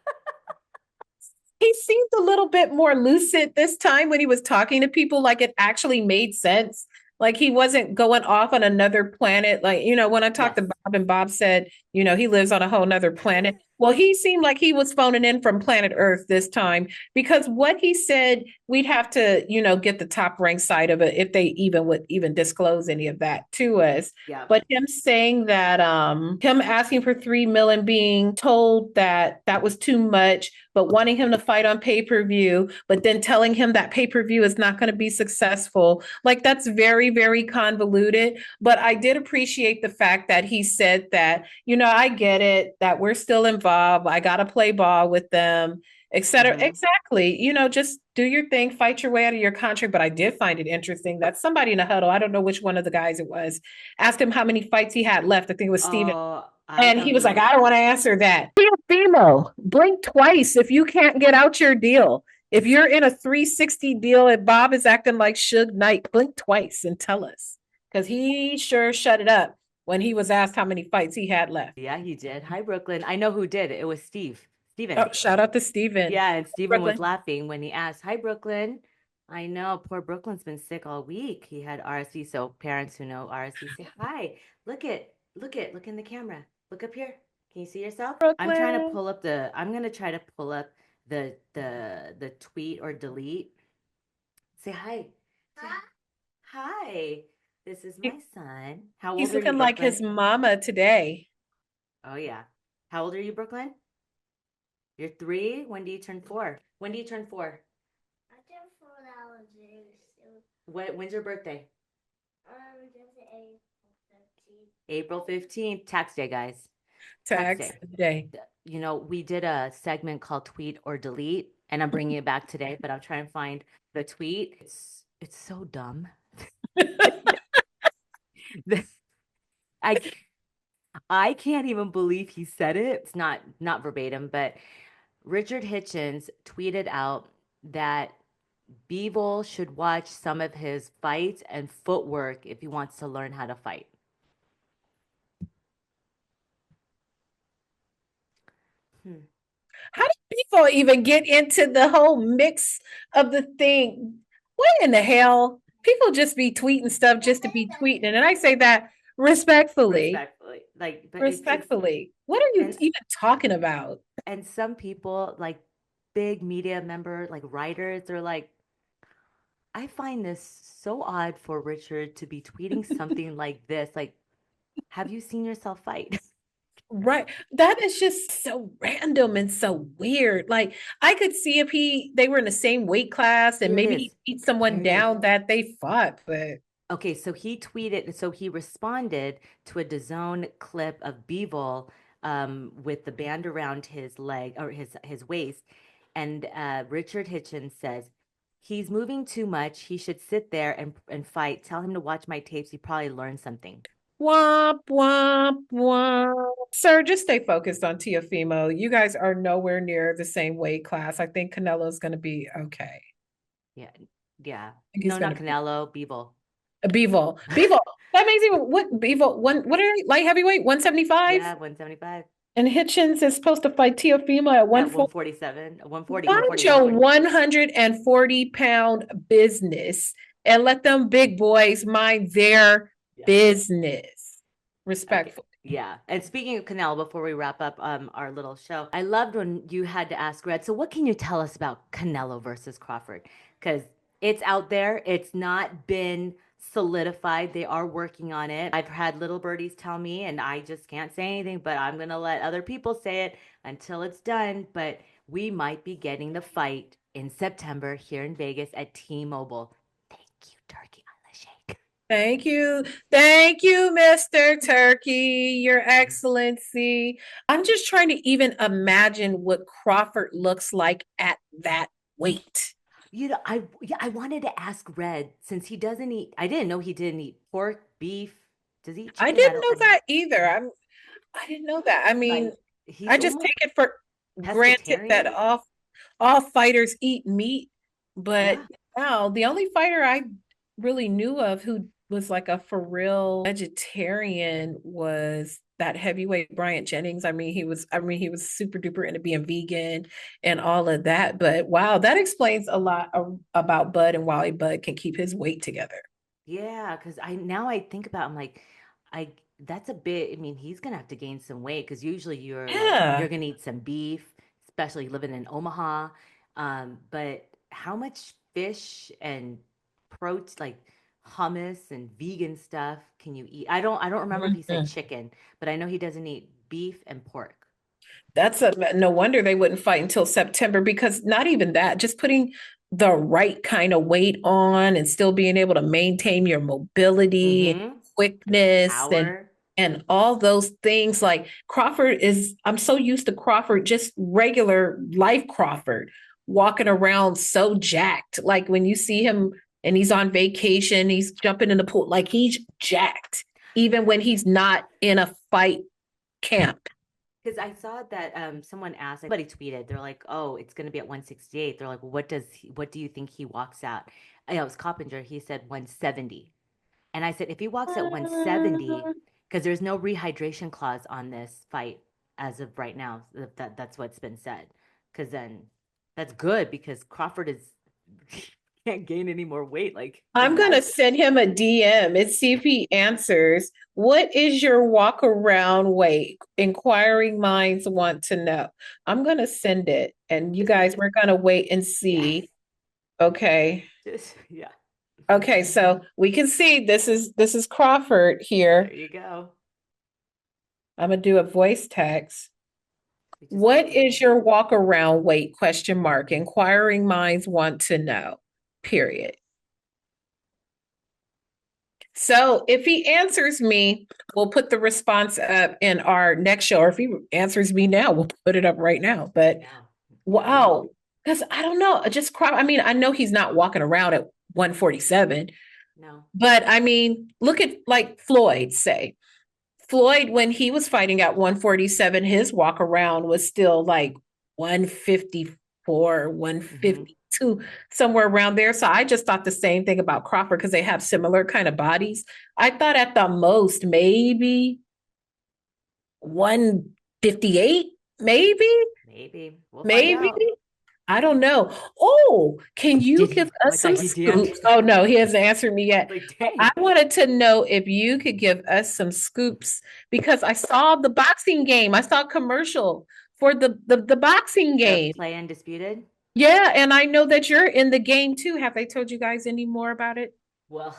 He seemed a little bit more lucid this time when he was talking to people, like it actually made sense. Like he wasn't going off on another planet. Like, when I talked to Bob and Bob said, he lives on a whole nother planet. Well, he seemed like he was phoning in from planet Earth this time, because what he said, we'd have to, get the top ranked side of it if they would even disclose any of that to us. Yeah. But him saying that, him asking for 3 million, being told that that was too much, but wanting him to fight on pay-per-view, but then telling him that pay-per-view is not going to be successful. Like, that's very, very convoluted. But I did appreciate the fact that he said that, I get it, that we're still involved. I got to play ball with them, et cetera. Exactly. Just do your thing, fight your way out of your contract. But I did find it interesting that somebody in a huddle, I don't know which one of the guys it was, asked him how many fights he had left. I think it was Steven. And he was like, I don't want to answer that. Fimo, blink twice if you can't get out your deal. If you're in a 360 deal and Bob is acting like Suge Knight, blink twice and tell us. Because he sure shut it up when he was asked how many fights he had left. Yeah, he did. Hi, Brooklyn. I know who did. It was Steven. Oh, shout out to Steven. Yeah, and Steven was laughing when he asked, hi, Brooklyn. I know, poor Brooklyn's been sick all week. He had RSV, so parents who know RSV say hi. Look in the camera. Look up here. Can you see yourself? Brooklyn. I'm trying to pull up I'm gonna try to pull up the tweet or delete. Say hi. Hi. This is my son. How old He's are you, looking like his mama today. Oh yeah. How old are you, Brooklyn? You're 3? When do you turn 4? When do you turn 4? I turned 4 hours. When's your birthday? Just April 15th. Tax day, guys. Tax day. We did a segment called Tweet or Delete, and I'm bringing it back today, but I'm trying to find the tweet. It's so dumb. I can't even believe he said it. It's not verbatim, but Richard Hitchens tweeted out that Bivol should watch some of his fights and footwork if he wants to learn how to fight. How do people even get into the whole mix of the thing? What in the hell? People just be tweeting stuff just to be tweeting. And I say that respectfully. Respectfully. What are you even talking about? And some people, like big media member, like writers, they're like, I find this so odd for Richard to be tweeting something like this. Like, have you seen yourself fight? Right. That is just so random and so weird. Like, I could see if they were in the same weight class and maybe he beat someone down that they fought, but okay, so he responded to a Dazn clip of Bivol with the band around his leg or his waist. And Richard Hitchens says, he's moving too much. He should sit there and fight. Tell him to watch my tapes. He probably learned something. Womp, womp, womp. Sir, just stay focused on Teofimo. You guys are nowhere near the same weight class. I think Canelo's going to be okay. Yeah. No, not Canelo, Bivol. Bivol. That makes even what Bivol? What are they, light heavyweight? 175? Yeah, 175. And Hitchens is supposed to fight Teofimo at 147, 140. Punch a 140-pound business and let them big boys mind their business. Respectfully. Okay. Yeah. And speaking of Canelo, before we wrap up our little show, I loved when you had to ask Red, so what can you tell us about Canelo versus Crawford? Because it's out there. It's not been solidified. They are working on it. I've had little birdies tell me, and I just can't say anything, but I'm going to let other people say it until it's done. But we might be getting the fight in September here in Vegas at T-Mobile. Thank you, Turkey on the Shake. Thank you. Thank you, Mr. Turkey, Your Excellency. I'm just trying to even imagine what Crawford looks like at that weight. You know, I wanted to ask Red since he doesn't eat. I didn't know he didn't eat pork, beef. Does he eat I chicken? didn't know that either. I didn't know that. I mean, Like he's I just almost take it for granted that pescatarian. all fighters eat meat, but Yeah. now the only fighter I really knew of who was like a for real vegetarian was that heavyweight Bryant Jennings. I mean, he was super duper into being vegan and all of that. But wow, that explains a lot about Bud and why Bud can keep his weight together. Yeah, because I think about I'm like, I that's a bit. I mean, he's gonna have to gain some weight because usually you're Yeah. gonna eat some beef, especially living in Omaha. But how much fish and protein, like hummus and vegan stuff, can you eat? I don't remember if he said Mhm. chicken, but I know he doesn't eat beef and pork. That's no wonder they wouldn't fight until September because not even that, just putting the right kind of weight on and still being able to maintain your mobility and Mm-hmm. quickness Power. and all those things. Like Crawford is, I'm so used to Crawford, just regular life Crawford, walking around so jacked. Like when you see him and he's on vacation, he's jumping in the pool, like he's jacked, even when he's not in a fight camp. Because I saw that someone asked, somebody tweeted, they're like, "Oh, it's going to be at 168." They're like, well, what do you think he walks out? I know it was Coppinger. He said 170. And I said, if he walks at 170, because there's no rehydration clause on this fight as of right now, that's what's been said. Because then that's good because Crawford is can't gain any more weight. Like, I'm going to imagine. send him a DM and see if he answers. What is your walk around weight? Inquiring minds want to know. I'm going to send it. And you guys, we're going to wait and Yes. see. Okay. Just yeah. Okay, so we can see this is Crawford There here. you go. I'm going to do a voice text. We just What need to. is your walk around weight? Question mark. Inquiring minds want to know. Period. So if he answers me, we'll put the response up in our next show. Or if he answers me now, we'll put it up right now. But Now. wow, because I don't know, just cry. I mean, I know he's not walking around at 147, No. but I mean, look at like Floyd, say. Floyd, when he was fighting at 147, his walk around was still like 154, Mm-hmm. 152, somewhere around there. So I just thought the same thing about Crawford because they have similar kind of bodies. I thought at the most maybe 158, maybe, Maybe. We'll find maybe. out. I don't know. Oh, can you Did give he? Oh, I us some thought he DM'd. scoops? Oh no, he hasn't answered me yet. Like, I dang. wanted to know if you could give us some scoops because I saw the boxing game. I saw a commercial for the boxing The game. play undisputed. Yeah, and I know that you're in the game too. Have they told you guys any more about it? Well,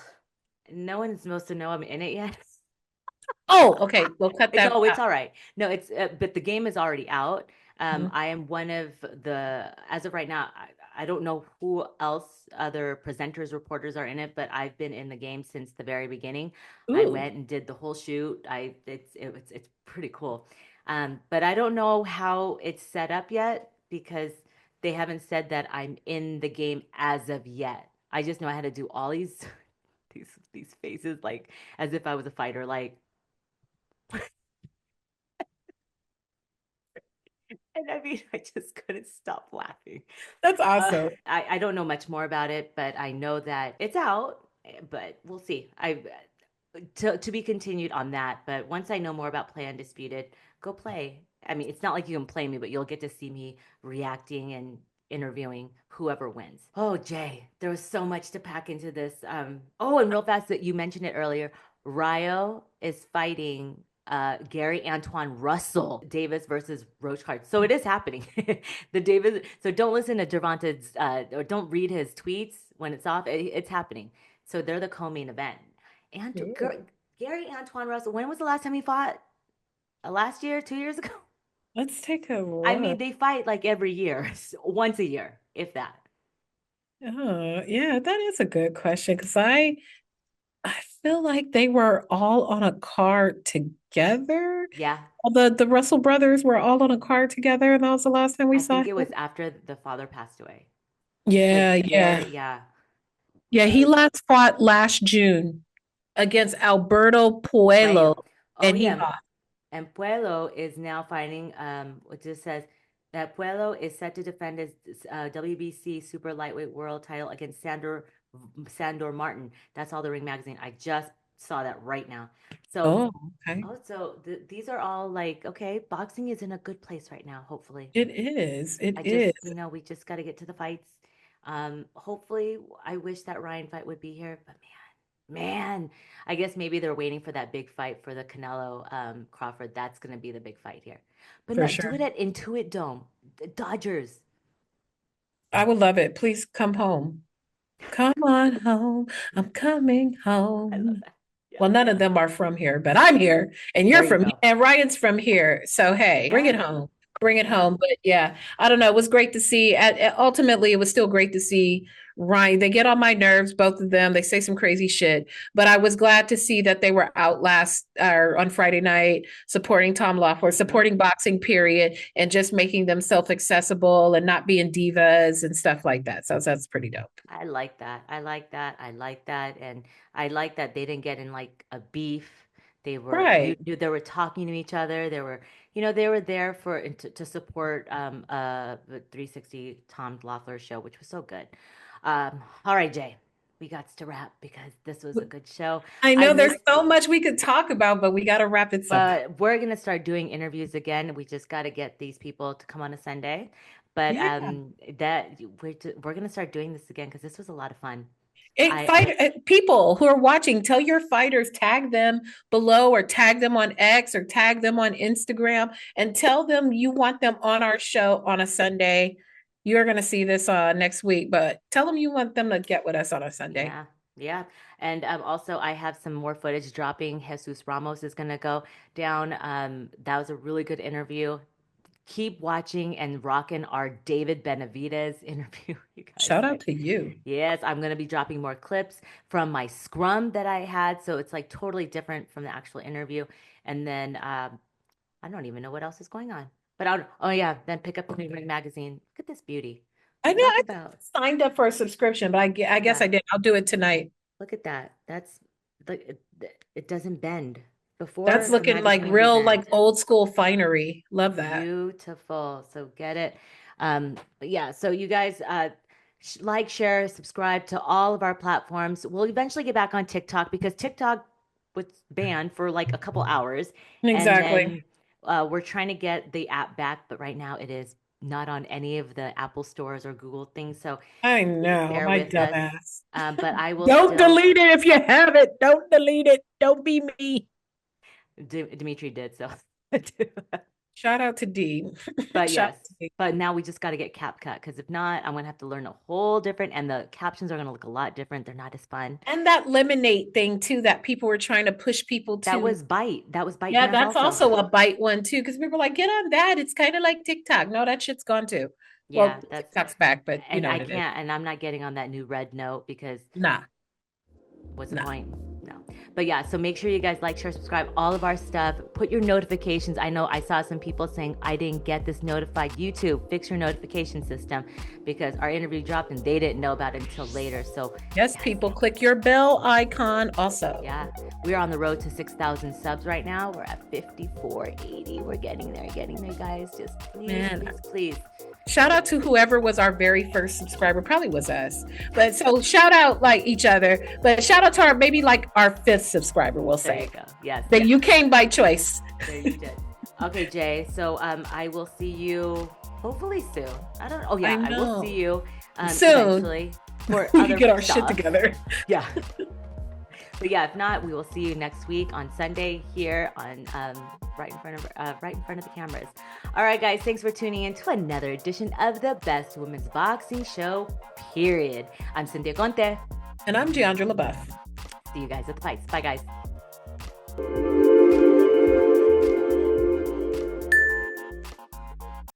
no one's supposed to know I'm in it yet. Oh, okay. We'll cut It's that oh, it's out. all right. No, it's but the game is already out. Mhm. I am one of the as of right now. I don't know who else other presenters, reporters are in it, but I've been in the game since the very beginning. I Ooh. went and did the whole shoot. It's pretty cool. But I don't know how it's set up yet because they haven't said that I'm in the game as of yet. I just know I had to do all these these faces like as if I was a fighter, like. And I mean, I just couldn't stop laughing. That's awesome. I don't know much more about it, but I know that it's out, but we'll see. To be continued on that, but once I know more about Play Undisputed, go play. I mean, it's not like you can play me, but you'll get to see me reacting and interviewing whoever wins. Oh, Jay, there was so much to pack into this. Oh, and real fast that you mentioned it earlier, Ryo is fighting Gary Antoine Russell Davis versus Roach Card. So it is happening. The Davis. So don't listen to Gervonta's or don't read his tweets when it's off. It's happening. So they're the co-main event. And Gary Antoine Russell. When was the last time he fought? Last year, 2 years ago. Let's take a I mean, look. they fight like every year, once a year, if that. Yeah, that is a good question because I feel like they were all on a card together. Yeah. The Russell brothers were all on a card together, and that was the last time we I saw think him. it was after the father passed away. Because Yeah, they're, yeah. yeah. Yeah, he last fought last June against Alberto Puello, Puello. Oh and he yeah. lost. And Puello is now fighting, it just says that Puello is set to defend his WBC super lightweight world title against Sandor Martin. That's all the Ring magazine. I just saw that right now. So, Oh, okay. these are all like, okay, boxing is in a good place right now, hopefully. It is. It I just, is. we just got to get to the fights. Hopefully, I wish that Ryan fight would be here, but man, I guess maybe they're waiting for that big fight for the Canelo Crawford. That's going to be the big fight here. But For no, sure. do it at Intuit Dome, the Dodgers. I would love it. Please come home. Come on home. I'm coming I love home. that. Yeah. Well, none of them are from here, but I'm here and you're There you from here go. and Ryan's from here. So, hey, bring it Yeah. home. Bring it Yeah. home. But yeah, I don't know. It was great to see. Ultimately, it was still great to see Ryan. They get on my nerves, both of them. They say some crazy shit, but I was glad to see that they were out on Friday night supporting Tom Loeffler, supporting boxing, period, and just making themselves accessible and not being divas and stuff like that. So that's pretty dope. I like that. I like that. I like that. And I like that they didn't get in like a beef. They were Right. they were talking to each other. They were, they were there to support the 360 Tom Loeffler show, which was so good. All right, Jay. We got to wrap because this was a good show. I I know there's missed so much we could talk about, but we got to wrap it sometime. But we're gonna start doing interviews again. We just got to get these people to come on a Sunday. But Yeah. that we're gonna start doing this again because this was a lot of fun. People who are watching, tell your fighters, tag them below or tag them on X or tag them on Instagram and tell them you want them on our show on a Sunday. You're going to see this next week, but tell them you want them to get with us on a Sunday. Yeah, yeah. And also, I have some more footage dropping. Jesus Ramos is gonna go down. That was a really good interview. Keep watching and rocking our David Benavidez interview, you guys. Shout out to you. Yes, I'm going to be dropping more clips from my scrum that I had. So it's like totally different from the actual interview. And then I don't even know what else is going on. But oh yeah, then pick up the New Ring magazine. Look at this beauty. I know Talk I about, signed up for a subscription, but I guess I did. I'll do it tonight. look at that. That's like it doesn't bend. Before That's the looking like magazine would be real, bent. like old school finery. Love that. Beautiful. So get it. But yeah, so you guys like, share, subscribe to all of our platforms. We'll eventually get back on TikTok because TikTok was banned for like a couple hours. Exactly. And then we're trying to get the app back, but right now it is not on any of the Apple stores or Google things. So I please know, bear my with us. dumbass. But I will Don't still, delete it if you have it. Don't delete it. Don't be me. Dimitri did so. Shout out to D. But Shout yes, out to D. but now we just got to get CapCut because if not, I'm gonna have to learn a whole different, and the captions are gonna look a lot different. They're not as fun. And that lemonade thing too, that people were trying to push people to. That was Bite. That was Bite. Yeah, Dance that's also a bite one too, because people were like, get on that. It's kind of like TikTok. No, that shit's gone too. Yeah, Well, that's TikTok's back, but you and know I what it is. can't, and I'm not getting on that new red note because Nah. what's the No. point? No. But yeah, so make sure you guys like, share, subscribe, all of our stuff. Put your notifications. I know I saw some people saying I didn't get this notified. YouTube, fix your notification system because our interview dropped and they didn't know about it until later. So Yes, people, click your bell icon also. yeah, we're on the road to 6,000 subs right now. We're at 5480. We're getting there, guys. Just please, Man. please. Shout out to whoever was our very first subscriber. Probably was us. But so shout out like each other. But shout out to our maybe like our fifth subscriber, we'll There say. you go. Yes. That you came by choice. There you did. Okay, Jay. So I will see you hopefully soon. I don't know. Oh yeah, I will see you soon. eventually for We other can get our stuff. shit together. Yeah. But yeah, if not, we will see you next week on Sunday here on right in front of the cameras. All right, guys, thanks for tuning in to another edition of the Best Women's Boxing Show, period. I'm Cynthia Conte. And I'm Jeandra LaBeouf. See you guys at the fights. Bye, guys.